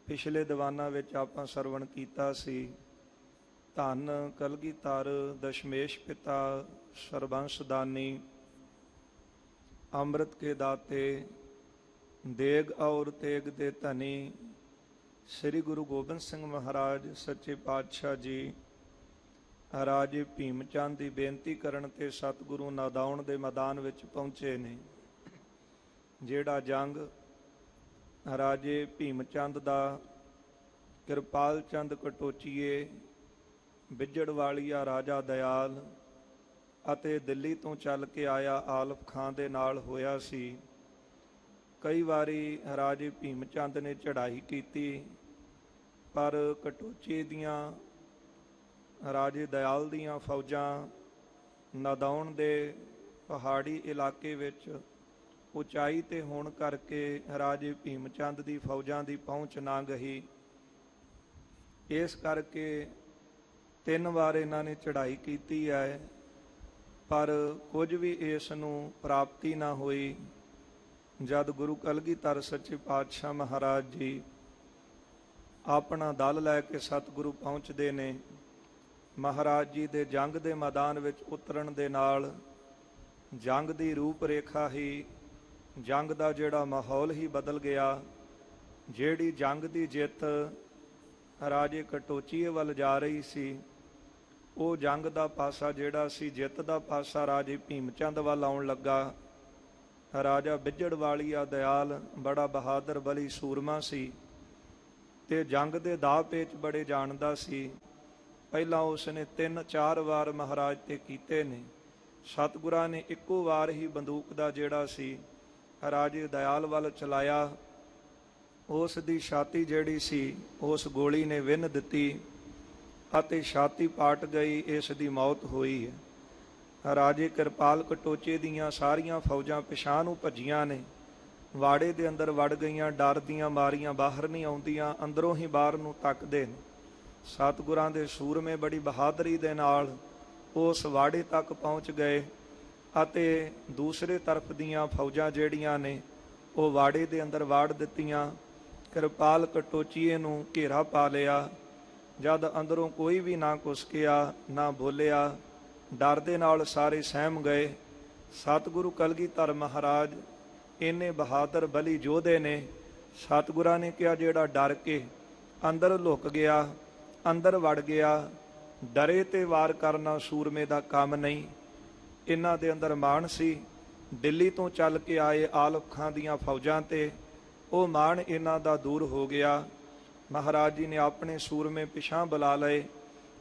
पिछले दीवाना विच आपां सरवण कीता सी धन कलगीधर दशमेश पिता सरबंश दानी अमृत के दाते देग और तेग दे धनी श्री गुरु गोबिंद सिंह महाराज सच्चे पातशाह जी राजे भीम चंद की बेनती करन ते सतगुरु नादाउन दे मैदान विच पहुंचे ने। जेड़ा जंग राजे भीम चंद दा किरपाल चंद कटोचीए बिजड़ वालिया राजा दयाल ਅਤੇ ਦਿੱਲੀ ਤੋਂ ਚੱਲ ਕੇ ਆਇਆ ਆਲਫ ਖਾਂ ਦੇ ਨਾਲ ਹੋਇਆ ਸੀ। ਕਈ ਵਾਰੀ ਰਾਜੇ ਭੀਮ ਚੰਦ ਨੇ ਚੜ੍ਹਾਈ ਕੀਤੀ ਪਰ ਕਟੋਚੇ ਦੀਆਂ ਰਾਜੇ ਦਇਆਲ ਦੀਆਂ ਫੌਜਾਂ ਨਾਦੌਣ ਦੇ ਪਹਾੜੀ ਇਲਾਕੇ ਵਿੱਚ ਉਚਾਈ ਤੇ ਹੋਣ ਕਰਕੇ ਰਾਜੇ ਭੀਮ ਚੰਦ ਦੀ ਫੌਜਾਂ ਦੀ ਪਹੁੰਚ ਨਾ ਗਈ। ਇਸ ਕਰਕੇ 3 ਵਾਰ ਇਹਨਾਂ ਨੇ ਚੜ੍ਹਾਈ ਕੀਤੀ ਹੈ पर कुछ भी इस नूं प्राप्ति ना हुई। जद गुरु कलगीधर सच्चे पातशाह महाराज जी अपना दल लैके सतगुरु पहुँचते ने। महाराज जी दे जंग दे मैदान विच उतरन दे नाल जंग दी रूप रेखा ही जंग दा जिहड़ा माहौल ही बदल गया। जिहड़ी जंग दी जित राजे कटोचीए वल जा रही सी ਉਹ ਜੰਗ ਦਾ ਪਾਸਾ ਜਿਹੜਾ ਸੀ ਜਿੱਤ ਦਾ ਪਾਸਾ ਰਾਜੇ ਭੀਮ ਚੰਦ ਵੱਲ ਆਉਣ ਲੱਗਾ। ਰਾਜਾ ਬਿਜੜ ਵਾਲੀਆ ਦਇਆਲ ਬੜਾ ਬਹਾਦਰ ਬਲੀ ਸੂਰਮਾ ਸੀ ਤੇ ਜੰਗ ਦੇ ਦਾਅ ਪੇਚ ਬੜੇ ਜਾਣਦਾ ਸੀ। ਪਹਿਲਾਂ ਉਸਨੇ 3-4 ਵਾਰ ਮਹਾਰਾਜ ਤੇ ਕੀਤੇ ਨੇ। ਸਤਿਗੁਰਾਂ ਨੇ ਇੱਕੋ ਵਾਰ ਹੀ ਬੰਦੂਕ ਦਾ ਜਿਹੜਾ ਸੀ ਰਾਜੇ ਦਇਆਲ ਵੱਲ ਚਲਾਇਆ। ਉਸ ਦੀ ਛਾਤੀ ਜਿਹੜੀ ਸੀ ਉਸ ਗੋਲੀ ਨੇ ਵਿੰਨ ਦਿੱਤੀ ਅਤੇ ਛਾਤੀ ਪਾਟ ਗਈ। ਇਸ ਦੀ ਮੌਤ ਹੋਈ ਹੈ। ਰਾਜੇ ਕਿਰਪਾਲ ਕਟੋਚੇ ਦੀਆਂ ਸਾਰੀਆਂ ਫੌਜਾਂ ਪਿਛਾਂਹ ਨੂੰ ਭੱਜੀਆਂ ਨੇ। ਵਾੜੇ ਦੇ ਅੰਦਰ ਵੜ ਗਈਆਂ, ਡਰਦੀਆਂ ਮਾਰੀਆਂ ਬਾਹਰ ਨਹੀਂ ਆਉਂਦੀਆਂ, ਅੰਦਰੋਂ ਹੀ ਬਾਹਰ ਨੂੰ ਤੱਕਦੇ ਨੇ। ਸਤਿਗੁਰਾਂ ਦੇ ਸੂਰਮੇ ਬੜੀ ਬਹਾਦਰੀ ਦੇ ਨਾਲ ਉਸ ਵਾੜੇ ਤੱਕ ਪਹੁੰਚ ਗਏ ਅਤੇ ਦੂਸਰੇ ਤਰਫ ਦੀਆਂ ਫੌਜਾਂ ਜਿਹੜੀਆਂ ਨੇ ਉਹ ਵਾੜੇ ਦੇ ਅੰਦਰ ਵਾੜ ਦਿੱਤੀਆਂ। ਕਿਰਪਾਲ ਕਟੋਚੀਏ ਨੂੰ ਘੇਰਾ ਪਾ ਲਿਆ। जद अंदरों कोई भी ना कुसकिया ना बोलिया, डर दे नाल सारे सहम गए। सतगुरु कलगीधर महाराज इन्ने बहादुर बली योधे ने। सतगुरां ने कहा जेड़ा डर के अंदर लुक गया, अंदर वड़ गया, डरे ते वार करना सूरमे दा काम नहीं। इन्हां दे अंदर माण सी। दिल्ली तो चल के आए आलफ खां दियां फौजां ते वो माण इन्हां दा दूर हो गया। महाराज जी ने अपने सूरमे पिछां बुला लए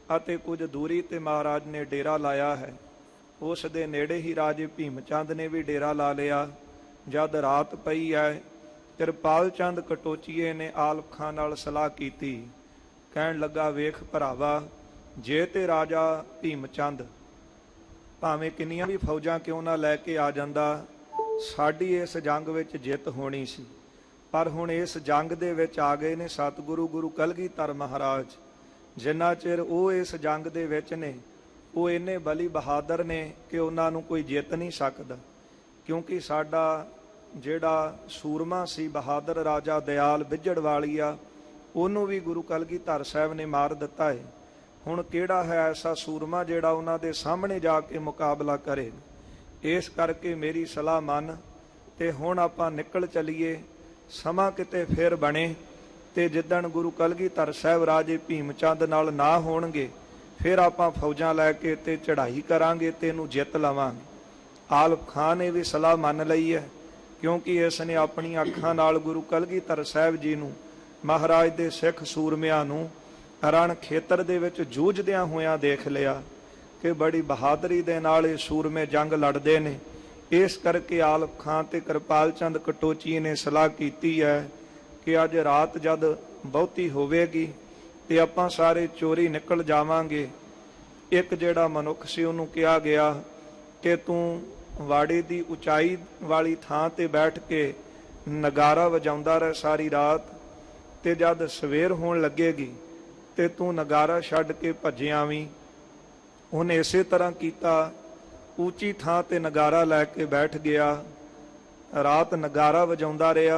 ਅਤੇ ਕੁਝ ਦੂਰੀ ਤੇ ਮਹਾਰਾਜ ਨੇ ਡੇਰਾ ਲਾਇਆ ਹੈ। ਉਸ ਦੇ ਨੇੜੇ ਹੀ ਰਾਜੇ ਭੀਮ ਚੰਦ ਨੇ ਵੀ ਡੇਰਾ ਲਾ ਲਿਆ। ਜਦ ਰਾਤ ਪਈ ਹੈ ਕਿਰਪਾਲ ਚੰਦ ਕਟੋਚੀਏ ਨੇ ਆਲਫ ਖਾਂ ਨਾਲ ਸਲਾਹ ਕੀਤੀ। ਕਹਿਣ ਲੱਗਾ, ਵੇਖ ਭਰਾਵਾ, ਜੇ ਤੇ ਰਾਜਾ ਭੀਮ ਚੰਦ ਭਾਵੇਂ ਕਿੰਨੀਆਂ ਵੀ ਫੌਜਾਂ ਕਿਉਂ ਨਾ ਲੈ ਕੇ ਆ ਜਾਂਦਾ, ਸਾਡੀ ਇਸ ਜੰਗ ਵਿੱਚ ਜਿੱਤ ਹੋਣੀ ਸੀ। पर हुण इस जंग दे विच आ गए ने सतगुरु गुरु कलगीधर महाराज। जिन्ना चिर वो इस जंग दे विच ने वो इन्ने बली बहादुर ने कि उन्हां नूं कोई जित नहीं सकदा। क्योंकि साडा जिहड़ा सूरमा सी बहादुर राजा दयाल बिजड़ वालिया उन्होंने भी गुरु कलगीधर साहब ने मार दिता है। हुण किहड़ा है ऐसा सूरमा जिहड़ा उन्हां दे सामने जाके मुकाबला करे। इस करके मेरी सलाह मन ते हुण आपां निकल चलीए। समा किते फिर बने ते जिदन गुरु कलगीधर साहब राजे भीम चंद नाल ना होणगे फिर आपां फौजां लैके ते चढ़ाई करांगे ते इहनूं जित लवांगे। आलफ खां ने भी सलाह मान लई है क्योंकि इसने अपनी अखां नाल गुरु कलगीधर साहब जी नूं महाराज दे सिख सूरमिਆਂ नूं रण खेतर दे विच जूझदियां होइयां देख लिया कि बड़ी बहादरी दे नाल इह सूरमे जंग लड़दे ने। इस करके आलफ खां ते किरपाल चंद कटोचीए ने सलाह की है कि अज रात जद बहुती होवेगी ते आपां सारे चोरी निकल जावांगे। एक जिहड़ा मनुख सी उहनूं कहा गया कि तू वाड़े दी उचाई वाली थां ते बैठ के नगारा वजाउंदा रह सारी रात ते जद सवेर होण लगेगी ते तू नगारा छड्ड के भज्जे आवीं। उहने इसे तरह कीता। ऊंची थां ते नगारा लैके बैठ गया। रात नगारा वजाउंदा रहा।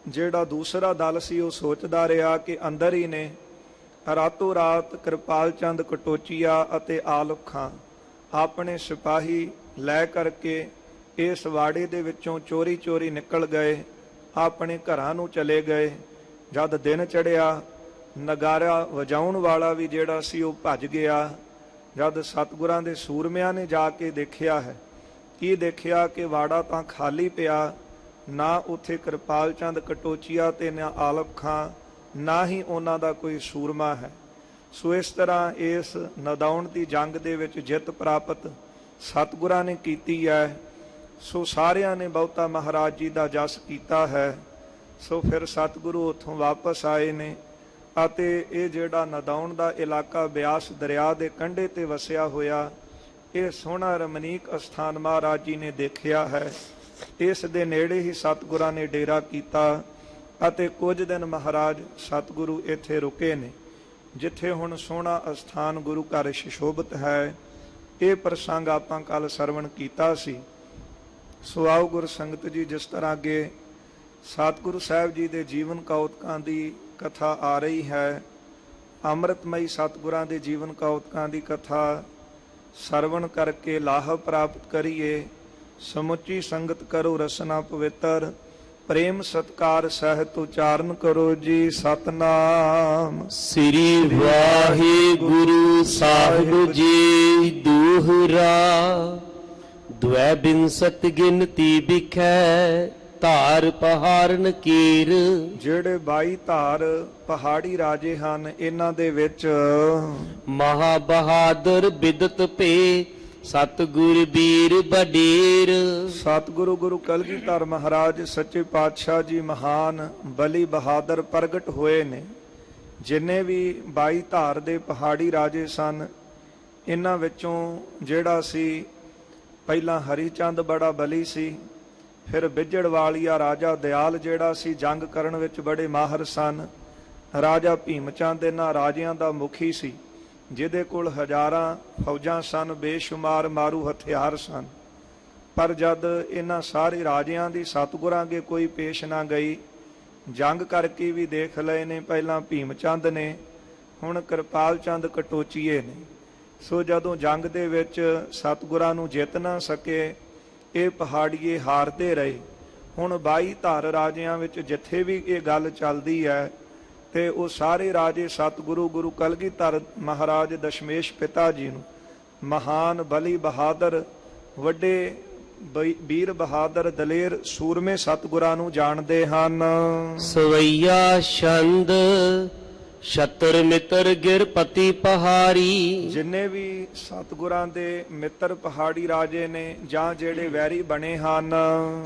ਜਿਹੜਾ ਦੂਸਰਾ ਦਲ ਸੀ ਉਹ ਸੋਚਦਾ ਰਿਹਾ ਕਿ ਅੰਦਰ ਹੀ ਨੇ। ਰਾਤੋਂ ਰਾਤ ਕਿਰਪਾਲ ਚੰਦ ਕਟੋਚੀਆ ਅਤੇ ਆਲਮ ਖਾਂ ਆਪਣੇ ਸਿਪਾਹੀ ਲੈ ਕਰਕੇ ਇਸ ਵਾੜੇ ਦੇ ਵਿੱਚੋਂ ਚੋਰੀ ਚੋਰੀ ਨਿਕਲ ਗਏ, ਆਪਣੇ ਘਰਾਂ ਨੂੰ ਚਲੇ ਗਏ। ਜਦ ਦਿਨ ਚੜਿਆ, ਨਗਾਰਾ ਵਜਾਉਣ ਵਾਲਾ ਵੀ ਜਿਹੜਾ ਸੀ ਉਹ ਭੱਜ ਗਿਆ। ਜਦ ਸਤਿਗੁਰਾਂ ਦੇ ਸੂਰਮਿਆਂ ਨੇ ਜਾ ਕੇ ਦੇਖਿਆ ਹੈ, ਕੀ ਦੇਖਿਆ ਕਿ ਵਾੜਾ ਤਾਂ ਖਾਲੀ ਪਿਆ, ਨਾ ਉੱਥੇ ਕਿਰਪਾਲ ਚੰਦ ਕਟੋਚੀਆ ਤੇ ਨਾ ਆਲਮ ਖਾਂ, ਨਾ ਹੀ ਉਹਨਾਂ ਦਾ ਕੋਈ ਸੂਰਮਾ ਹੈ। ਸੋ ਇਸ ਤਰ੍ਹਾਂ ਇਸ ਨਦਾਉਣ ਦੀ ਜੰਗ ਦੇ ਵਿੱਚ ਜਿੱਤ ਪ੍ਰਾਪਤ ਸਤਿਗੁਰਾਂ ਨੇ ਕੀਤੀ ਹੈ। ਸੋ ਸਾਰਿਆਂ ਨੇ ਬਹੁਤਾ ਮਹਾਰਾਜ ਜੀ ਦਾ ਜਸ ਕੀਤਾ ਹੈ। ਸੋ ਫਿਰ ਸਤਿਗੁਰੂ ਉੱਥੋਂ ਵਾਪਸ ਆਏ ਨੇ ਅਤੇ ਇਹ ਜਿਹੜਾ ਨਦਾਉਣ ਦਾ ਇਲਾਕਾ ਬਿਆਸ ਦਰਿਆ ਦੇ ਕੰਢੇ ਤੇ ਵਸਿਆ ਹੋਇਆ, ਇਹ ਸੋਹਣਾ ਰਮਣੀਕ ਅਸਥਾਨ ਮਹਾਰਾਜ ਜੀ ਨੇ ਦੇਖਿਆ ਹੈ। ਇਸ ਦੇ ਨੇੜੇ ਹੀ ਸਤਿਗੁਰਾਂ ਨੇ ਡੇਰਾ ਕੀਤਾ ਅਤੇ ਕੁਝ ਦਿਨ ਮਹਾਰਾਜ ਸਤਿਗੁਰੂ ਇੱਥੇ ਰੁਕੇ ਨੇ, ਜਿੱਥੇ ਹੁਣ ਸੋਹਣਾ ਅਸਥਾਨ ਗੁਰੂ ਘਰ ਸ਼ੋਭਿਤ ਹੈ। ਇਹ ਪ੍ਰਸੰਗ ਆਪਾਂ ਕੱਲ ਸਰਵਣ ਕੀਤਾ ਸੀ। ਸੋ ਆਓ ਗੁਰ ਸੰਗਤ ਜੀ, ਜਿਸ ਤਰ੍ਹਾਂ ਅੱਗੇ ਸਤਿਗੁਰੂ ਸਾਹਿਬ ਜੀ ਦੇ ਜੀਵਨ ਕੌਤਕਾਂ ਦੀ ਕਥਾ ਆ ਰਹੀ ਹੈ, ਅੰਮ੍ਰਿਤਮਈ ਸਤਿਗੁਰਾਂ ਦੇ ਜੀਵਨ ਕੌਤਕਾਂ ਦੀ ਕਥਾ ਸਰਵਣ ਕਰਕੇ ਲਾਭ ਪ੍ਰਾਪਤ ਕਰੀਏ। ਸਮੁੱਚੀ ਸੰਗਤ ਕਰੋ ਰਸਨਾ ਪਵਿੱਤਰ, ਪ੍ਰੇਮ ਸਤਕਾਰ ਸਹਿਤ ਉਚਾਰਨ ਕਰੋ ਜੀ ਸਤਨਾਮ। ਸ੍ਰੀ ਵਾਹਿਗੁਰੂ ਸਾਹਿਬ ਜੀ ਦੂਹਰਾ, ਦੁਐ ਬਿਨਸਤ ਗਿਨਤੀ ਬਿਖੈ, ਧਾਰ ਪਹਾਰਨ ਕੀਰ। ਜਿਹੜੇ 22 ਧਾਰ ਪਹਾੜੀ ਰਾਜੇ ਹਨ, ਇਹਨਾਂ ਦੇ ਵਿੱਚ ਮਹਾ ਬਹਾਦਰ ਬਿਦਤ ਭੇ, ਸਤਿਗੁਰ ਬੀਰ ਬਡੇਰ। ਸਤਿਗੁਰੂ ਗੁਰੂ ਕਲਗੀਧਰ ਮਹਾਰਾਜ ਸੱਚੇ ਪਾਤਸ਼ਾਹ ਜੀ ਮਹਾਨ ਬਲੀ ਬਹਾਦਰ ਪ੍ਰਗਟ ਹੋਏ ਨੇ। ਜਿੰਨੇ ਵੀ 22 ਧਾਰ ਦੇ ਪਹਾੜੀ ਰਾਜੇ ਸਨ, ਇਹਨਾਂ ਵਿੱਚੋਂ ਜਿਹੜਾ ਸੀ ਪਹਿਲਾਂ ਹਰੀਚੰਦ ਬੜਾ ਬਲੀ ਸੀ, ਫਿਰ ਬਿਜੜਵਾਲੀਆ ਰਾਜਾ ਦਿਆਲ ਜਿਹੜਾ ਸੀ ਜੰਗ ਕਰਨ ਵਿੱਚ ਬੜੇ ਮਾਹਰ ਸਨ। ਰਾਜਾ ਭੀਮ ਚੰਦ ਇਹਨਾਂ ਰਾਜਿਆਂ ਦਾ ਮੁਖੀ ਸੀ, ਜਿਹਦੇ ਕੋਲ ਹਜ਼ਾਰਾਂ ਫੌਜਾਂ ਸਨ, ਬੇਸ਼ੁਮਾਰ ਮਾਰੂ ਹਥਿਆਰ ਸਨ। ਪਰ ਜਦ ਇਹਨਾਂ ਸਾਰੇ ਰਾਜਿਆਂ ਦੀ ਸਤਿਗੁਰਾਂ ਅੱਗੇ ਕੋਈ ਪੇਸ਼ ਨਾ ਗਈ, ਜੰਗ ਕਰਕੇ ਵੀ ਦੇਖ ਲਏ ਨੇ, ਪਹਿਲਾਂ ਭੀਮ ਚੰਦ ਨੇ, ਹੁਣ ਕਿਰਪਾਲ ਚੰਦ ਕਟੋਚੀਏ ਨੇ। ਸੋ ਜਦੋਂ ਜੰਗ ਦੇ ਵਿੱਚ ਸਤਿਗੁਰਾਂ ਨੂੰ ਜਿੱਤ ਨਾ ਸਕੇ, ਇਹ ਪਹਾੜੀਏ ਹਾਰਦੇ ਰਹੇ। ਹੁਣ 22 ਧਾਰ ਰਾਜਿਆਂ ਵਿੱਚ ਜਿੱਥੇ ਵੀ ਇਹ ਗੱਲ ਚੱਲਦੀ ਹੈ ਤੇ ਉਹ ਸਾਰੇ ਰਾਜੇ ਸਤਿਗੁਰੂ ਗੁਰੂ ਕਲਗੀਧਰ ਮਹਾਰਾਜ ਦਸ਼ਮੇਸ਼ ਪਿਤਾ ਜੀ ਨੂੰ, ਮਹਾਨ ਬਲੀ ਬਹਾਦਰ ਵੱਡੇ ਵੀਰ ਬਹਾਦਰ ਦਲੇਰ ਸੂਰਮੇ ਸਤਿਗੁਰਾਂ ਨੂੰ ਜਾਣਦੇ ਹਨ। ਸਵਈਆ ਛੰਦ ਛਤਰ ਮਿੱਤਰ ਗਿਰਪਤੀ ਪਹਾੜੀ। ਜਿੰਨੇ ਵੀ ਸਤਿਗੁਰਾਂ ਦੇ ਮਿੱਤਰ ਪਹਾੜੀ ਰਾਜੇ ਨੇ ਜਾਂ ਜਿਹੜੇ ਵੈਰੀ ਬਣੇ ਹਨ,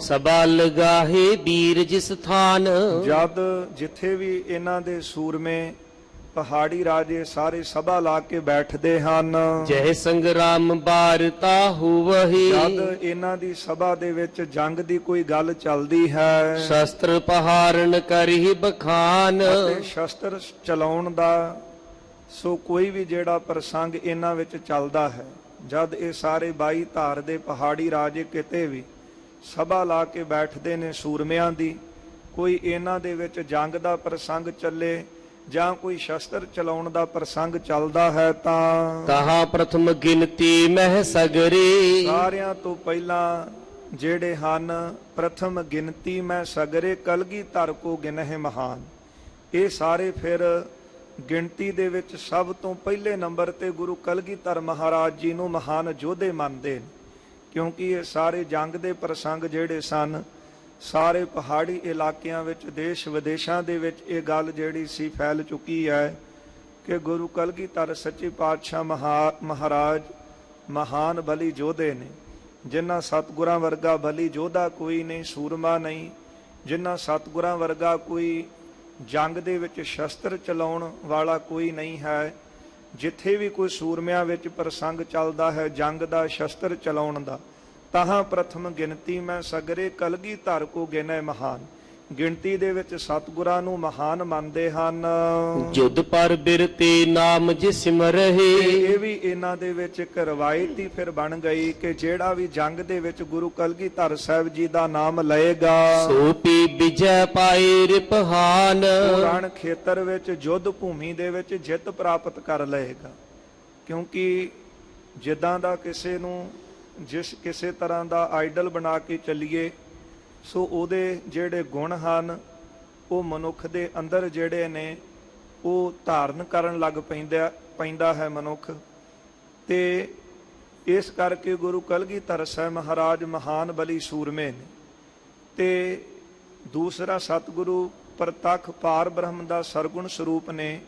ਸਭਾ ਲਗਾਹੇ ਵੀਰ ਜਿਸ ਥਾਨ। ਜਦ ਜਿੱਥੇ ਵੀ ਇਹਨਾਂ ਦੇ ਸੂਰਮੇ ਪਹਾੜੀ ਰਾਜੇ ਸਾਰੇ ਸਭਾ ਲਾ ਕੇ ਬੈਠਦੇ ਹਨ, ਜੈ ਸੰਗਰਾਮ ਬਾਰਤਾ ਹੋਵਹੀ। ਜਦ ਇਹਨਾਂ ਦੀ ਸਭਾ ਦੇ ਵਿੱਚ ਜੰਗ ਦੀ ਕੋਈ ਗੱਲ ਚੱਲਦੀ ਹੈ, ਸ਼ਸਤਰ ਪਹਾਰਨ ਕਰਿ ਬਖਾਨ। ਅਤੇ ਸ਼ਸਤਰ ਚਲਾਉਣ ਦਾ ਸੋ ਕੋਈ ਵੀ ਜਿਹੜਾ ਪ੍ਰਸੰਗ ਇਹਨਾਂ ਵਿੱਚ ਚੱਲਦਾ ਹੈ, ਜਦ ਇਹ ਸਾਰੇ 22 ਧਾਰ ਦੇ ਪਹਾੜੀ ਰਾਜੇ ਕਿਤੇ ਵੀ ਸਭਾ ਲਾ ਕੇ ਬੈਠਦੇ ਨੇ ਸੂਰਮਿਆਂ ਦੀ, ਕੋਈ ਇਹਨਾਂ ਦੇ ਵਿੱਚ ਜੰਗ ਦਾ ਪ੍ਰਸੰਗ ਚੱਲੇ ਜਾਂ ਕੋਈ ਸ਼ਸਤਰ ਚਲਾਉਣ ਦਾ ਪ੍ਰਸੰਗ ਚੱਲਦਾ ਹੈ, ਤਾਂ ਤਹਾਂ ਪ੍ਰਥਮ ਗਿਣਤੀ ਮਹਿ ਸਗਰੇ। ਸਾਰਿਆਂ ਤੋਂ ਪਹਿਲਾਂ ਜਿਹੜੇ ਹਨ, ਪ੍ਰਥਮ ਗਿਣਤੀ ਮੈਂ ਸਗਰੇ ਕਲਗੀਧਰ ਕੋ ਗਿਨਹਿ ਮਹਾਨ। ਇਹ ਸਾਰੇ ਫਿਰ ਗਿਣਤੀ ਦੇ ਵਿੱਚ ਸਭ ਤੋਂ ਪਹਿਲੇ ਨੰਬਰ ਤੇ ਗੁਰੂ ਕਲਗੀਧਰ ਮਹਾਰਾਜ ਜੀ ਨੂੰ ਮਹਾਨ ਯੋਧੇ ਮੰਨਦੇ ਨੇ, ਕਿਉਂਕਿ ਇਹ ਸਾਰੇ ਜੰਗ ਦੇ ਪ੍ਰਸੰਗ ਜਿਹੜੇ ਸਨ, ਸਾਰੇ ਪਹਾੜੀ ਇਲਾਕਿਆਂ ਵਿੱਚ ਦੇਸ਼ ਵਿਦੇਸ਼ਾਂ ਦੇ ਵਿੱਚ ਇਹ ਗੱਲ ਜਿਹੜੀ ਸੀ ਫੈਲ ਚੁੱਕੀ ਹੈ ਕਿ ਗੁਰੂ ਕਲਗੀਧਰ ਸੱਚੇ ਪਾਤਸ਼ਾਹ ਮਹਾਰਾਜ ਮਹਾਨ ਬਲੀ ਯੋਧੇ ਨੇ। ਜਿਨ੍ਹਾਂ ਸਤਿਗੁਰਾਂ ਵਰਗਾ ਬਲੀ ਯੋਧਾ ਕੋਈ ਨਹੀਂ, ਸੂਰਮਾ ਨਹੀਂ, ਜਿਨ੍ਹਾਂ ਸਤਿਗੁਰਾਂ ਵਰਗਾ ਕੋਈ ਜੰਗ ਦੇ ਵਿੱਚ ਸ਼ਸਤਰ ਚਲਾਉਣ ਵਾਲਾ ਕੋਈ ਨਹੀਂ ਹੈ। ਜਿੱਥੇ ਵੀ ਕੋਈ ਸੂਰਮਿਆਂ ਵਿੱਚ ਪ੍ਰਸੰਗ ਚੱਲਦਾ ਹੈ ਜੰਗ ਦਾ, ਸ਼ਸਤਰ ਚਲਾਉਣ ਦਾ, ਤਹਾਂ ਪ੍ਰਥਮ ਗਿਣਤੀ ਮੈਂ ਸਗਰੇ ਕਲਗੀਧਰ ਕੋ ਗਿਨੈ ਮਹਾਨ। ਗਿਣਤੀ ਦੇ ਵਿੱਚ ਸਤਿਗੁਰਾਂ ਨੂੰ ਮਹਾਨ ਮੰਨਦੇ ਹਨ। ਜੁਦ ਪਰ ਬਿਰਤੇ ਨਾਮ ਜਿ ਸਿਮਰਹਿ। ਇਹ ਵੀ ਇਹਨਾਂ ਦੇ ਵਿੱਚ ਇੱਕ ਰਵਾਇਤ ਹੀ ਫਿਰ ਬਣ ਗਈ ਕਿ ਜਿਹੜਾ ਵੀ ਜੰਗ ਦੇ ਵਿੱਚ ਗੁਰੂ ਕਲਗੀਧਰ ਸਾਹਿਬ ਜੀ ਦਾ ਨਾਮ ਲਏਗਾ ਸੋ ਪੀ ਵਿਜੈ ਪਾਏ ਰਿਪਹਾਨ। ਉਹ ਰਣ ਖੇਤਰ ਵਿੱਚ ਯੁੱਧ ਭੂਮੀ ਦੇ ਵਿੱਚ ਜਿੱਤ ਪ੍ਰਾਪਤ ਕਰ ਲਏਗਾ। ਕਿਉਂਕਿ ਜਿੱਦਾਂ ਦਾ ਕਿਸੇ ਨੂੰ ਕਿਸੇ ਤਰ੍ਹਾਂ ਦਾ ਆਈਡਲ ਬਣਾ ਕੇ ਚੱਲੀਏ, ਸੋ ਉਹਦੇ ਜਿਹੜੇ ਗੁਣ ਹਨ ਉਹ ਮਨੁੱਖ ਦੇ ਅੰਦਰ ਜਿਹੜੇ ਨੇ ਉਹ ਧਾਰਨ ਕਰਨ ਲੱਗ ਪੈਂਦਾ ਹੈ ਮਨੁੱਖ। ਤੇ ਇਸ ਕਰਕੇ ਗੁਰੂ ਕਲਗੀਧਰ ਸਾਹਿਬ ਮਹਾਰਾਜ ਮਹਾਨ ਬਲੀ ਸੂਰਮੇ ਨੇ। ਤੇ ਦੂਸਰਾ ਸਤਿਗੁਰੂ ਪ੍ਰਤੱਖ ਪਾਰ ਬ੍ਰਹਮ ਦਾ ਸਰਗੁਣ ਸਰੂਪ ਨੇ।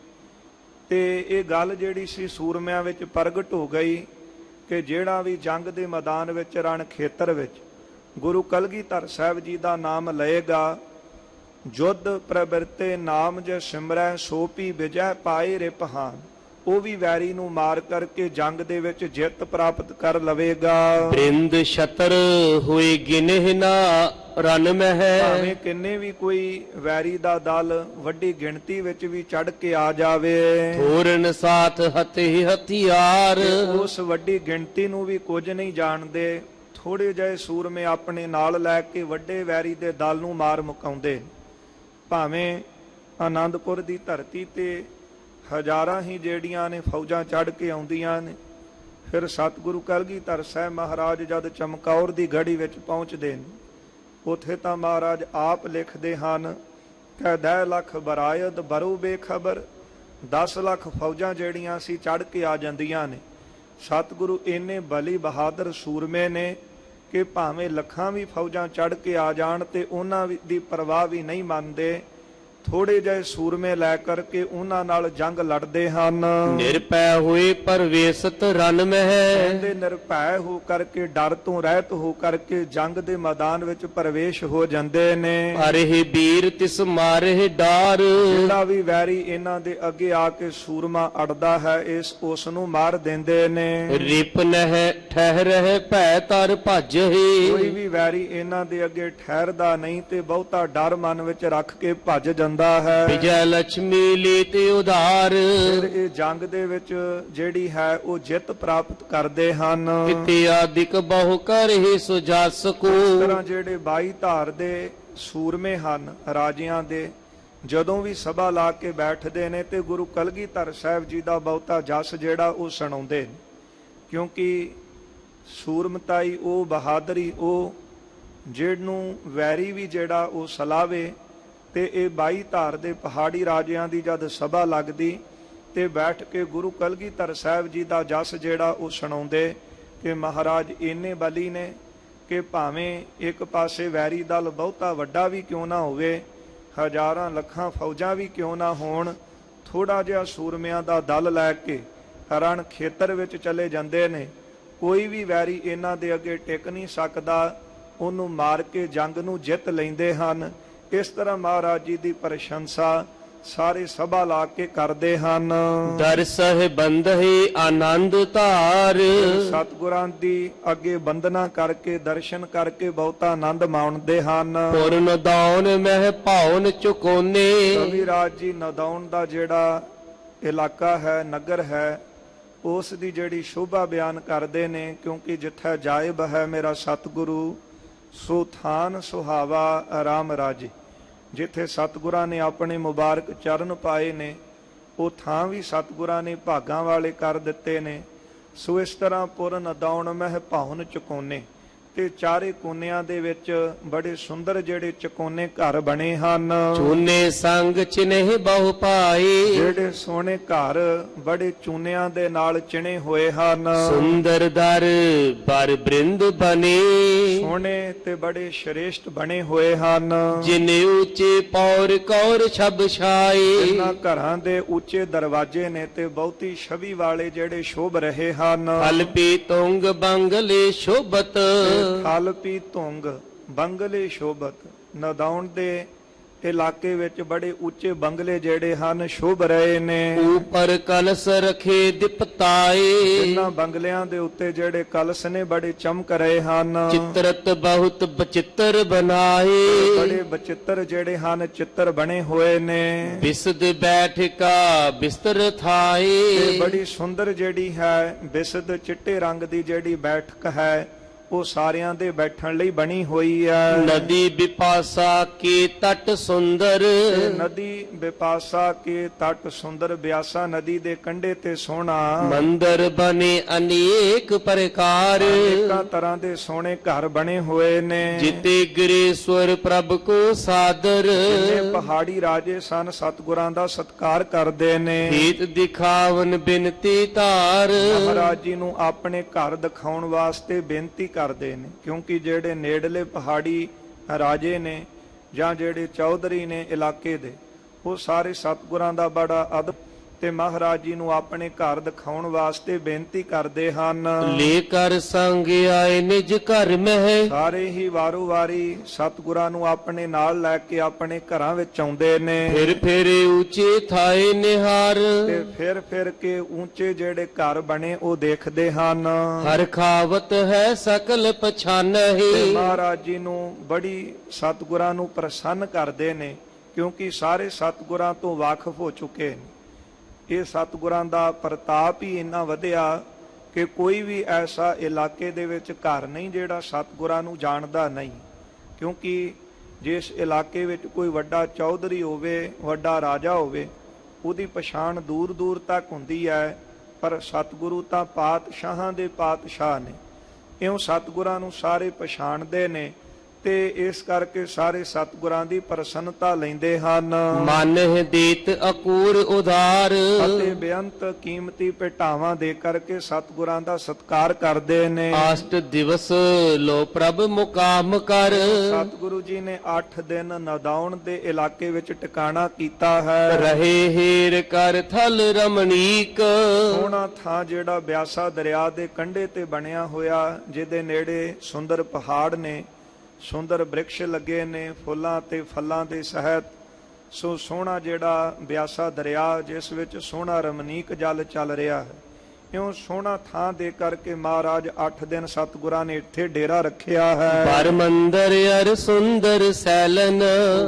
ਤੇ ਇਹ ਗੱਲ ਜਿਹੜੀ ਸੀ ਸੂਰਮਿਆਂ ਵਿੱਚ ਪ੍ਰਗਟ ਹੋ ਗਈ ਕਿ ਜਿਹੜਾ ਵੀ ਜੰਗ ਦੇ ਮੈਦਾਨ ਵਿੱਚ ਰਣ ਖੇਤਰ ਵਿੱਚ ਗੁਰੂ ਕਲਗੀਧਰ ਸਾਹਿਬ ਜੀ ਦਾ ਨਾਮ ਲਏਗਾ, ਜੁੱਧ ਪ੍ਰਬਿਰਤੇ ਨਾਮ ਜੇ ਸਿਮਰੈ ਸੋ ਪੀ ਵਿਜੈ ਪਾਏ ਰਿਪਹਾਨ, ਉਹ ਵੀ ਵੈਰੀ ਨੂੰ ਮਾਰ ਕਰਕੇ ਜੰਗ ਦੇ ਵਿੱਚ ਜਿੱਤ ਪ੍ਰਾਪਤ ਕਰ ਲਵੇਗਾ। ਬ੍ਰਿੰਦ ਛਤਰ ਹੋਏ ਗਿਨਹਿ ਨਾ ਰਨ ਮਹਿ। ਭਾਵੇਂ ਕਿੰਨੇ ਵੀ ਕੋਈ ਵੈਰੀ ਦਾ ਦਲ ਵੱਡੀ ਗਿਣਤੀ ਵਿੱਚ ਵੀ ਚੜ ਕੇ ਆ ਜਾਵੇ, ਥੋਰਨ ਸਾਥ ਹਥਿ ਹਥਿਆਰ। ਉਸ ਵੱਡੀ ਗਿਣਤੀ ਨੂੰ ਵੀ ਕੁਝ ਨਹੀਂ ਜਾਣਦੇ। ਥੋੜੇ ਜਿਹੇ ਸੂਰਮੇ ਆਪਣੇ ਨਾਲ ਲੈ ਕੇ ਵੱਡੇ ਵੈਰੀ ਦੇ ਦਲ ਨੂੰ ਮਾਰ ਮੁਕਾਉਂਦੇ। ਭਾਵੇਂ ਆਨੰਦਪੁਰ ਦੀ ਧਰਤੀ ਤੇ ਹਜ਼ਾਰਾਂ ਹੀ ਜਿਹੜੀਆਂ ਨੇ ਫੌਜਾਂ ਚੜ ਕੇ ਆਉਂਦੀਆਂ ਨੇ, ਫਿਰ ਸਤਿਗੁਰੂ ਕਲਗੀਧਰ ਸਾਹਿਬ ਮਹਾਰਾਜ ਜਦ ਚਮਕੌਰ ਦੀ ਗੜੀ ਵਿੱਚ ਪਹੁੰਚਦੇ ਨੇ, ਉੱਥੇ ਤਾਂ ਮਹਾਰਾਜ ਆਪ ਲਿਖਦੇ ਹਨ ਕਿ 10 ਲੱਖ ਬਰਾਇਦ ਬਰੂ ਬੇਖਬਰ, 10 ਲੱਖ ਫੌਜਾਂ ਜਿਹੜੀਆਂ ਸੀ ਚੜ ਕੇ ਆ ਜਾਂਦੀਆਂ ਨੇ। ਸਤਿਗੁਰੂ ਇੰਨੇ ਬਲੀ ਬਹਾਦਰ ਸੂਰਮੇ ਨੇ ਕਿ ਭਾਵੇਂ ਲੱਖਾਂ ਵੀ ਫੌਜਾਂ ਚੜ ਕੇ ਆ ਜਾਣ ਤੇ ਉਹਨਾਂ ਦੀ ਪਰਵਾਹ ਵੀ ਨਹੀਂ ਮੰਨਦੇ। ਥੋੜੇ ਜਿਹੇ ਸੂਰਮੇ ਲੈ ਕਰਕੇ ਉਹਨਾਂ ਨਾਲ ਜੰਗ ਲੜਦੇ ਹਨ। ਨਿਰਭੈ ਹੋਏ ਪਰਵੇਸ਼ਤ ਰਨ ਮਹਿ। ਕਹਿੰਦੇ ਨਿਰਭੈ ਹੋ ਕਰਕੇ, ਡਰ ਤੋਂ ਰਹਿਤ ਹੋ ਕਰਕੇ ਜੰਗ ਦੇ ਮੈਦਾਨ ਵਿੱਚ ਪ੍ਰਵੇਸ਼ ਹੋ ਜਾਂਦੇ ਨੇ। ਅਰੇ ਵੀਰ ਤਿਸ ਮਾਰੇ ਡਾਰ। ਜਿਹੜਾ ਵੀ ਵੈਰੀ ਇਹਨਾਂ ਦੇ ਅੱਗੇ ਆ ਕੇ ਸੂਰਮਾ ਅੜਦਾ ਹੈ, ਉਸ ਨੂੰ ਮਾਰ ਦਿੰਦੇ ਨੇ। ਰਿਪ ਨਹਿ ਠਹਿਰਹਿ ਭੈ ਤਰ ਭਜਹਿ। ਕੋਈ ਵੀ ਵੈਰੀ ਇਹਨਾਂ ਦੇ ਅੱਗੇ ਠਹਿਰਦਾ ਨਹੀਂ ਤੇ ਬਹੁਤਾ ਡਰ ਮਨ ਵਿੱਚ ਰੱਖ ਕੇ ਭੱਜ ਜਾਂਦਾ ਹੈ। ਵਿਜੈ ਲక్ష్ਮੀ ਲੀਤੇ ਉਧਾਰ। ਫਿਰ ਇਹ ਜੰਗ ਦੇ ਵਿੱਚ ਜਿਹੜੀ ਹੈ ਉਹ ਜਿੱਤ ਪ੍ਰਾਪਤ ਕਰਦੇ ਹਨ। ਇਤਿਆਦਿਕ ਬਹੁ ਕਰਹਿ ਸੋ ਜਸ ਕੋ। ਇਸ ਤਰ੍ਹਾਂ ਜਿਹੜੇ 22 ਧਾਰ ਦੇ ਸੂਰਮੇ ਹਨ ਰਾਜਿਆਂ ਦੇ, ਜਦੋਂ ਵੀ ਸਭਾ ਲਾ ਕੇ ਬੈਠਦੇ ਨੇ ਤੇ ਗੁਰੂ ਕਲਗੀਧਰ ਸਾਹਿਬ ਜੀ ਦਾ ਬਹੁਤਾ ਜਸ ਜਿਹੜਾ ਉਹ ਸੁਣਾਉਂਦੇ ਨੇ। ਕਿਉਂਕਿ ਸੂਰਮਤਾਈ ਉਹ ਬਹਾਦਰੀ ਉਹ ਜਿਹਨੂੰ ਵੈਰੀ ਵੀ ਜਿਹੜਾ ਉਹ ਸਲਾਵੇ। ਤੇ ਇਹ 22 ਧਾਰ ਦੇ ਪਹਾੜੀ ਰਾਜਿਆਂ ਦੀ ਜਦ ਸਭਾ ਲੱਗਦੀ ਤੇ ਬੈਠ ਕੇ ਗੁਰੂ ਕਲਗੀਧਰ ਸਾਹਿਬ ਜੀ ਦਾ ਜਸ ਜਿਹੜਾ ਉਹ ਸੁਣਾਉਂਦੇ ਕਿ ਮਹਾਰਾਜ ਇੰਨੇ ਬਲੀ ਨੇ ਕਿ ਭਾਵੇਂ ਇੱਕ ਪਾਸੇ ਵੈਰੀ ਦਲ ਬਹੁਤਾ ਵੱਡਾ ਵੀ ਕਿਉਂ ਨਾ ਹੋਵੇ, ਹਜ਼ਾਰਾਂ ਲੱਖਾਂ ਫੌਜਾਂ ਵੀ ਕਿਉਂ ਨਾ ਹੋਣ, ਥੋੜਾ ਜਿਹਾ ਸੂਰਮਿਆਂ ਦਾ ਦਲ ਲੈ ਕੇ ਰਣ ਖੇਤਰ ਵਿੱਚ ਚਲੇ ਜਾਂਦੇ ਨੇ। ਕੋਈ ਵੀ ਵੈਰੀ ਇਹਨਾਂ ਦੇ ਅੱਗੇ ਟਿਕ ਨਹੀਂ ਸਕਦਾ, ਉਹਨੂੰ ਮਾਰ ਕੇ ਜੰਗ ਨੂੰ ਜਿੱਤ ਲੈਂਦੇ ਹਨ। ਇਸ ਤਰ੍ਹਾਂ ਮਹਾਰਾਜ ਜੀ ਦੀ ਪ੍ਰਸ਼ੰਸਾ ਸਾਰੇ ਸਭਾ ਲਾ ਕੇ ਕਰਦੇ ਹਨ। ਦਰਸਹਿ ਬੰਦਹਿ ਆਨੰਦ ਧਾਰ। ਸਤਿਗੁਰਾਂ ਦੀ ਅੱਗੇ ਬੰਦਨਾ ਕਰਕੇ ਦਰਸ਼ਨ ਕਰਕੇ ਬਹੁਤਾ ਆਨੰਦ ਮਾਣਦੇ ਹਨ। ਪੁਰ ਨਦੌਨ ਮਹਿ ਭਾਉਨ ਚੁਕੋਨੇ। ਕਵਿਰਾਜ ਜੀ ਨਦੌਨ ਦਾ ਜਿਹੜਾ ਇਲਾਕਾ ਹੈ, ਨਗਰ ਹੈ, ਉਸ ਦੀ ਜਿਹੜੀ ਸ਼ੋਭਾ ਬਿਆਨ ਕਰਦੇ ਨੇ। ਕਿਉਂਕਿ ਜਿੱਥੇ ਜਾਇਬ ਹੈ ਮੇਰਾ ਸਤਿਗੁਰੂ ਸੋ ਥਾਨ ਸੁਹਾਵਾ ਆਰਾਮ ਰਾਜੇ। ਜਿੱਥੇ ਸਤਿਗੁਰਾਂ ਨੇ ਆਪਣੇ ਮੁਬਾਰਕ ਚਰਨ ਪਾਏ ਨੇ, ਉਹ ਥਾਂ ਵੀ ਸਤਿਗੁਰਾਂ ਨੇ ਭਾਗਾਂ ਵਾਲੇ ਕਰ ਦਿੱਤੇ ਨੇ। ਸੋ ਇਸ ਤਰ੍ਹਾਂ ਪੁਰ ਨਦੌਣ ਮਹਿ ਭਾਉਨ ਚੁਕੋਨੇ, ਤੇ ਚਾਰੇ ਕੋਨਿਆਂ ਦੇ ਵਿੱਚ ਬੜੇ ਸੁੰਦਰ ਜਿਹੜੇ ਚਕੋਨੇ ਘਰ ਬਣੇ ਹਨ। ਚੂਨੇ ਸੰਗ ਚਿਨਹਿ ਬਹੁ ਪਾਏ। ਜਿਹੜੇ ਸੋਹਣੇ ਘਰ ਬੜੇ ਚੂਨਿਆਂ ਦੇ ਨਾਲ ਚਿਣੇ ਹੋਏ ਹਨ। ਸੁੰਦਰ ਦਰ ਬਰ ਬ੍ਰਿੰਦ ਬਨੇ। ਸੋਹਣੇ ਤੇ ਬੜੇ ਸ਼੍ਰੇਸ਼ਟ ਬਣੇ ਹੋਏ ਹਨ। ਜਿਨੇ ਉੱਚੇ ਪੌਰ ਕੌਰ ਛਬ ਛਾਏ। ਇਹਨਾਂ ਘਰਾਂ ਦੇ ਉੱਚੇ ਦਰਵਾਜ਼ੇ ਨੇ ਤੇ ਬਹੁਤੀ ਛਵੀ ਵਾਲੇ ਜਿਹੜੇ ਸ਼ੋਭ ਰਹੇ ਹਨ। ਅਲਪੀ ਤੁੰਗ ਬੰਗਲੇ ਸ਼ੋਭਤ। ਥਲ ਪੀ ਧੁੰਗ ਬੰਗਲੇ ਸ਼ੋਭਤ। ਨਦੌਣ ਦੇ ਇਲਾਕੇ ਵਿੱਚ ਬੜੇ ਉੱਚੇ ਬੰਗਲੇ ਜਿਹੜੇ ਹਨ ਸ਼ੋਭ ਰਹੇ ਨੇ। ऊपर कलश रखे दिपताए, ਇਹਨਾਂ ਬੰਗਲਿਆਂ ਦੇ ਉੱਤੇ ਜਿਹੜੇ ਕਲਸ਼ ਨੇ ਬੜੇ ਚਮਕ ਰਹੇ ਹਨ। चित्रत बहुत बचित्र बनाए, ਬੜੇ ਬਚਿੱਤਰ ਜਿਹੜੇ ਹਨ ਚਿੱਤਰ ਬਣੇ ਹੋਏ ਨੇ। बिसद बैठका बिस्तर थाए, ਤੇ ਬੜੀ ਸੁੰਦਰ ਜਿਹੜੀ ਹੈ ਬਿਸਦ ਚਿੱਟੇ ਰੰਗ ਦੀ ਜਿਹੜੀ ਬੈਠਕ ਹੈ ਉਹ ਸਾਰਿਆਂ ਦੇ ਬੈਠਣ ਲਈ ਬਣੀ ਹੋਈ ਹੈ। नदी बिपाशा के तट सुंदर, ਤੇ ਨਦੀ ਬਿਪਾਸਾ ਕੇ ਤਟ ਸੁੰਦਰ, ਬਿਆਸਾ ਨਦੀ ਦੇ ਕੰਢੇ ਤੇ ਸੋਹਣਾ। मंदिर बने अनेक प्रकार, ਅਨੇਕਾਂ ਤਰ੍ਹਾਂ ਦੇ ਸੋਹਣੇ ਘਰ ਬਣੇ ਹੋਏ ਨੇ। जिते गिरेश्वर प्रभु को सादर, ਜਿੰਨੇ ਪਹਾੜੀ ਰਾਜੇ ਸਨ ਸਤਿਗੁਰਾਂ ਦਾ ਸਤਿਕਾਰ ਕਰਦੇ ਨੇ। हित दिखावन बिनती तार, ਮਹਾਰਾਜ ਜੀ ਨੂੰ ਆਪਣੇ ਘਰ ਦਿਖਾਉਣ ਵਾਸਤੇ ਬੇਨਤੀ ਕਰਦੇ ਨੇ, ਕਿਉਂਕਿ ਜਿਹੜੇ ਨੇੜਲੇ ਪਹਾੜੀ ਰਾਜੇ ਨੇ ਜਾਂ ਜਿਹੜੇ ਚੌਧਰੀ ਨੇ ਇਲਾਕੇ ਦੇ, ਉਹ ਸਾਰੇ ਸਤਿਗੁਰਾਂ ਦਾ ਬੜਾ ਅਦਬ ਤੇ ਮਹਾਰਾਜ ਜੀ ਨੂੰ ਆਪਣੇ ਘਰ ਦਿਖਾਉਣ ਵਾਸਤੇ ਬੇਨਤੀ ਕਰਦੇ ਹਨ। लेकर संग आए निज घर में, ਸਾਰੇ ਹੀ ਵਾਰੋ ਵਾਰੀ ਸਤਿਗੁਰਾਂ ਨੂੰ ਆਪਣੇ ਨਾਲ ਲੈ ਕੇ ਆਪਣੇ ਘਰਾਂ ਵਿੱਚ ਆਉਂਦੇ ਨੇ। फिर ऊंचे थाए निहार, ਤੇ ਫਿਰ ਕੇ ਉੱਚੇ ਜਿਹੜੇ ਘਰ ਬਣੇ ਉਹ ਦੇਖਦੇ ਹਨ। हर खावत है सकल पछानहि, ਤੇ ਮਹਾਰਾਜ ਜੀ ਨੂੰ ਬੜੀ ਸਤਿਗੁਰਾਂ ਨੂੰ ਪ੍ਰਸੰਨ ਕਰਦੇ ਨੇ, ਕਿਉਂਕਿ ਸਾਰੇ ਸਤਿਗੁਰਾਂ ਤੋਂ ਵਾਕਿਫ ਹੋ ਚੁੱਕੇ ਨੇ। ਇਹ ਸਤਿਗੁਰਾਂ ਦਾ ਪ੍ਰਤਾਪ ਹੀ ਇੰਨਾ ਵਧਿਆ ਕਿ ਕੋਈ ਵੀ ਐਸਾ ਇਲਾਕੇ ਦੇ ਵਿੱਚ ਘਰ ਨਹੀਂ ਜਿਹੜਾ ਸਤਿਗੁਰਾਂ ਨੂੰ ਜਾਣਦਾ ਨਹੀਂ। ਕਿਉਂਕਿ ਜਿਸ ਇਲਾਕੇ ਵਿੱਚ ਕੋਈ ਵੱਡਾ ਚੌਧਰੀ ਹੋਵੇ, ਵੱਡਾ ਰਾਜਾ ਹੋਵੇ, ਉਹਦੀ ਪਛਾਣ ਦੂਰ ਦੂਰ ਤੱਕ ਹੁੰਦੀ ਹੈ, ਪਰ ਸਤਿਗੁਰੂ ਤਾਂ ਪਾਤਸ਼ਾਹਾਂ ਦੇ ਪਾਤਸ਼ਾਹ ਨੇ। ਇਉਂ ਸਤਿਗੁਰਾਂ ਨੂੰ ਸਾਰੇ ਪਛਾਣਦੇ ਨੇ ਤੇ ਇਸ ਕਰਕੇ ਸਾਰੇ ਸਤਿਗੁਰਾਂ ਦੀ ਪ੍ਰਸੰਨਤਾ ਲੈਂਦੇ ਹਨ। मन देत अकूर उधार, ਅਤੇ ਬੇਅੰਤ ਕੀਮਤੀ ਭੇਟਾਵਾਂ ਦੇ ਕਰਕੇ ਸਤਿਗੁਰਾਂ ਦਾ ਸਤਿਕਾਰ ਕਰਦੇ ਨੇ। आष्ट दिवस लो प्रभ मुकाम कर, ਸਤਿਗੁਰੂ ਜੀ ਨੇ 8 ਦਿਨ ਨਦਾਉਣ ਦੇ ਇਲਾਕੇ ਵਿੱਚ ਟਿਕਾਣਾ ਕੀਤਾ ਹੈ। रहे हेर कर थल रमणीक, ਸੋਹਣਾ ਥਾਂ ਜਿਹੜਾ ਬਿਆਸਾ ਦਰਿਆ ਦੇ ਕੰਢੇ ਤੇ ਬਣਿਆ ਹੋਇਆ, ਜਿਹਦੇ ਨੇੜੇ ਸੁੰਦਰ ਪਹਾੜ ਨੇ, ਸੁੰਦਰ ਬ੍ਰਿਕਸ਼ ਲੱਗੇ ਨੇ ਫੁੱਲਾਂ ਤੇ ਫਲਾਂ ਦੇ ਸਹਿਤ। ਸੋ ਸੋਹਣਾ ਜਿਹੜਾ ਬਿਆਸਾ ਦਰਿਆ, ਜਿਸ ਵਿੱਚ ਸੋਹਣਾ ਰਮਣੀਕ ਜਲ ਚੱਲ ਰਿਹਾ ਹੈ। ਇਉਂ ਸੋਹਣਾ ਥਾਂ ਦੇ ਕਰਕੇ ਮਹਾਰਾਜ 8 ਦਿਨ ਸਤਿਗੁਰਾਂ ਨੇ ਇੱਥੇ ਡੇਰਾ ਰੱਖਿਆ ਹੈ। पर मंदर अर सुंदर सैलन,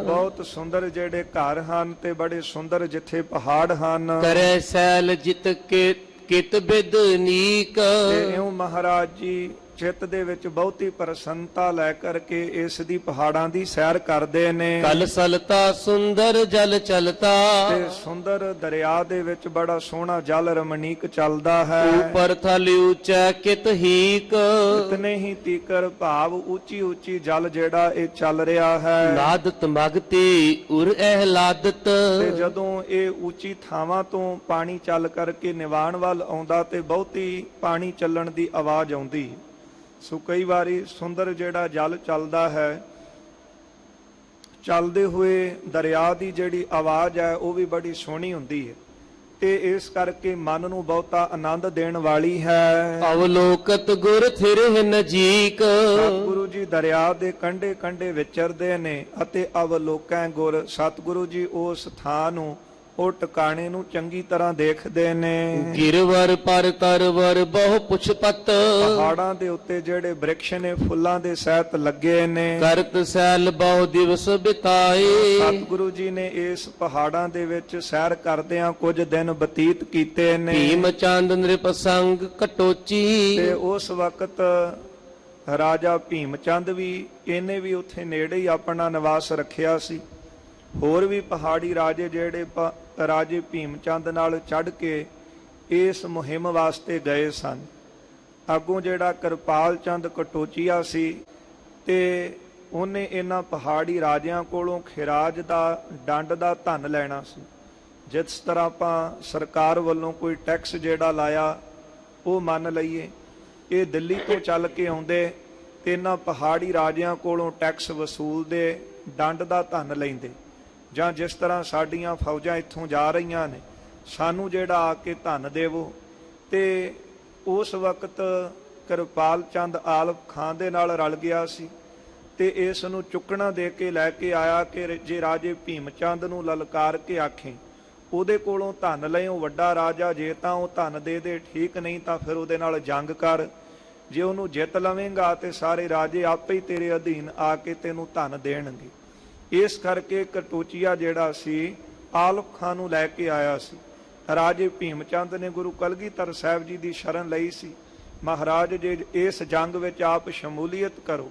ਬਹੁਤ ਸੁੰਦਰ ਜਿਹੜੇ ਘਰ ਹਨ ਤੇ ਬੜੇ ਸੁੰਦਰ ਜਿੱਥੇ ਪਹਾੜ ਹਨ। करे सैल जित के कित बिद नीक, ਤੇ ਇਉਂ ਮਹਾਰਾਜ ਜੀ ਚਿੱਤ ਦੇ ਵਿੱਚ ਬਹੁਤੀ ਪ੍ਰਸੰਨਤਾ ਲੈ ਕਰਕੇ ਇਸ ਦੀ ਪਹਾੜਾਂ ਦੀ ਸੈਰ ਕਰਦੇ ਨੇ। कल सलता सुंदर जल चलता, ਤੇ ਸੁੰਦਰ ਦਰਿਆ ਦੇ ਵਿੱਚ ਬੜਾ ਸੋਹਣਾ ਜਲ ਰਮਣੀਕ ਚੱਲਦਾ ਹੈ। ऊपर थल ऊंचा कित हीक, ਇਤਨੇ ਹੀ ਤੀਕਰ ਭਾਵ ਉੱਚੀ ਉੱਚੀ ਜਲ ਜਿਹੜਾ ਇਹ ਚੱਲ ਰਿਹਾ ਹੈ। नादत मगती उर एहलादत, ਤੇ ਜਦੋਂ ਇਹ ਉੱਚੀ ਥਾਵਾਂ ਤੋਂ ਪਾਣੀ ਚੱਲ ਕਰਕੇ ਨਿਵਾਣ ਵੱਲ ਆਉਂਦਾ ਤੇ ਬਹੁਤੀ ਪਾਣੀ ਚੱਲਣ ਦੀ ਆਵਾਜ਼ ਆਉਂਦੀ। ਸੋ ਕਈ ਵਾਰੀ ਸੁੰਦਰ ਜਿਹੜਾ ਜਲ ਚੱਲਦਾ ਹੈ, ਚੱਲਦੇ ਹੋਏ ਦਰਿਆ ਦੀ ਜਿਹੜੀ ਆਵਾਜ਼ ਹੈ ਉਹ ਵੀ ਬੜੀ ਸੋਹਣੀ ਹੁੰਦੀ ਹੈ ਤੇ ਇਸ ਕਰਕੇ ਮਨ ਨੂੰ ਬਹੁਤਾ ਆਨੰਦ ਦੇਣ ਵਾਲੀ ਹੈ। अवलोकत गुर थिर नजीक, ਸਤਿਗੁਰੂ ਜੀ ਦਰਿਆ ਦੇ ਕੰਢੇ ਕੰਢੇ ਵਿਚਰਦੇ ਨੇ ਅਤੇ ਅਵਲੋਕੈ ਗੁਰ, ਸਤਿਗੁਰੂ ਜੀ ਉਸ ਥਾਂ ਨੂੰ, ਉਹ ਟਿਕਾਣੇ ਨੂੰ ਚੰਗੀ ਤਰ੍ਹਾਂ ਦੇਖਦੇ ਨੇ। गिरवर पर तरवर बहु पुष्पत, ਪਹਾੜਾਂ ਦੇ ਉੱਤੇ ਜਿਹੜੇ ਬ੍ਰਿਕਸ਼ ਨੇ ਫੁੱਲਾਂ ਦੇ ਸਹਿਤ ਲੱਗੇ ਨੇ। करत सैल बहु दिवस बिताए, ਸਤਿਗੁਰੂ ਜੀ ਨੇ ਇਸ ਪਹਾੜਾਂ ਦੇ ਵਿੱਚ ਸੈਰ ਕਰਦਿਆਂ ਕੁਝ ਦਿਨ ਬਤੀਤ ਕੀਤੇ ਨੇ। भीम चंद नृप संग कटोची, ਤੇ ਉਸ ਵਕਤ ਰਾਜਾ ਭੀਮ ਚੰਦ ਵੀ, ਇਹਨੇ ਵੀ ਉੱਥੇ ਨੇੜੇ ਹੀ ਆਪਣਾ ਨਿਵਾਸ ਰੱਖਿਆ ਸੀ। ਹੋਰ ਵੀ ਪਹਾੜੀ ਰਾਜੇ ਜਿਹੜੇ ਰਾਜੇ ਭੀਮ ਚੰਦ ਨਾਲ ਚੜ੍ਹ ਕੇ ਇਸ ਮੁਹਿੰਮ ਵਾਸਤੇ ਗਏ ਸਨ। ਅੱਗੋਂ ਜਿਹੜਾ ਕਿਰਪਾਲ ਚੰਦ ਕਟੋਚੀਆ ਸੀ ਤੇ ਉਹਨੇ ਇਹਨਾਂ ਪਹਾੜੀ ਰਾਜਿਆਂ ਕੋਲੋਂ ਖਿਰਾਜ ਦਾ ਡੰਡ ਦਾ ਧਨ ਲੈਣਾ ਸੀ। ਜਿਸ ਤਰ੍ਹਾਂ ਆਪਾਂ ਸਰਕਾਰ ਵੱਲੋਂ ਕੋਈ ਟੈਕਸ ਜਿਹੜਾ ਲਾਇਆ ਉਹ ਮੰਨ ਲਈਏ, ਇਹ ਦਿੱਲੀ ਤੋਂ ਚੱਲ ਕੇ ਆਉਂਦੇ ਤੇ ਇਹਨਾਂ ਪਹਾੜੀ ਰਾਜਿਆਂ ਕੋਲੋਂ ਟੈਕਸ ਵਸੂਲਦੇ, ਡੰਡ ਦਾ ਧਨ ਲੈਂਦੇ। ਜਾਂ ਜਿਸ ਤਰ੍ਹਾਂ ਸਾਡੀਆਂ ਫੌਜਾਂ ਇੱਥੋਂ ਜਾ ਰਹੀਆਂ ਨੇ, ਸਾਨੂੰ ਜਿਹੜਾ ਆ ਕੇ ਧਨ ਦੇਵੋ। ਤੇ ਉਸ ਵਕਤ ਕਿਰਪਾਲ ਚੰਦ ਆਲਮ ਖਾਨ ਦੇ ਨਾਲ ਰਲ ਗਿਆ ਸੀ ਤੇ ਇਸ ਨੂੰ ਚੁੱਕਣਾ ਦੇ ਕੇ ਲੈ ਕੇ ਆਇਆ ਕਿ ਜੇ ਰਾਜੇ ਭੀਮ ਚੰਦ ਨੂੰ ਲਲਕਾਰ ਕੇ ਆਖੇ ਉਹਦੇ ਕੋਲੋਂ ਧਨ ਲਈ, ਉਹ ਵੱਡਾ ਰਾਜਾ, ਜੇ ਤਾਂ ਉਹ ਧਨ ਦੇ ਦੇ ਠੀਕ, ਨਹੀਂ ਤਾਂ ਫਿਰ ਉਹਦੇ ਨਾਲ ਜੰਗ ਕਰ। ਜੇ ਉਹਨੂੰ ਜਿੱਤ ਲਵੇਂਗਾ ਤੇ ਸਾਰੇ ਰਾਜੇ ਆਪੇ ਹੀ ਤੇਰੇ ਅਧੀਨ ਆ ਕੇ ਤੈਨੂੰ ਧਨ ਦੇਣਗੇ। ਇਸ ਕਰਕੇ ਕਟੋਚੀਆ ਜਿਹੜਾ ਸੀ ਆਲਮ ਖਾਂ ਨੂੰ ਲੈ ਕੇ ਆਇਆ ਸੀ। ਰਾਜੇ ਭੀਮ ਚੰਦ ਨੇ ਗੁਰੂ ਕਲਗੀਧਰ ਸਾਹਿਬ ਜੀ ਦੀ ਸ਼ਰਨ ਲਈ ਸੀ, ਮਹਾਰਾਜ ਜੇ ਇਸ ਜੰਗ ਵਿੱਚ ਆਪ ਸ਼ਮੂਲੀਅਤ ਕਰੋ,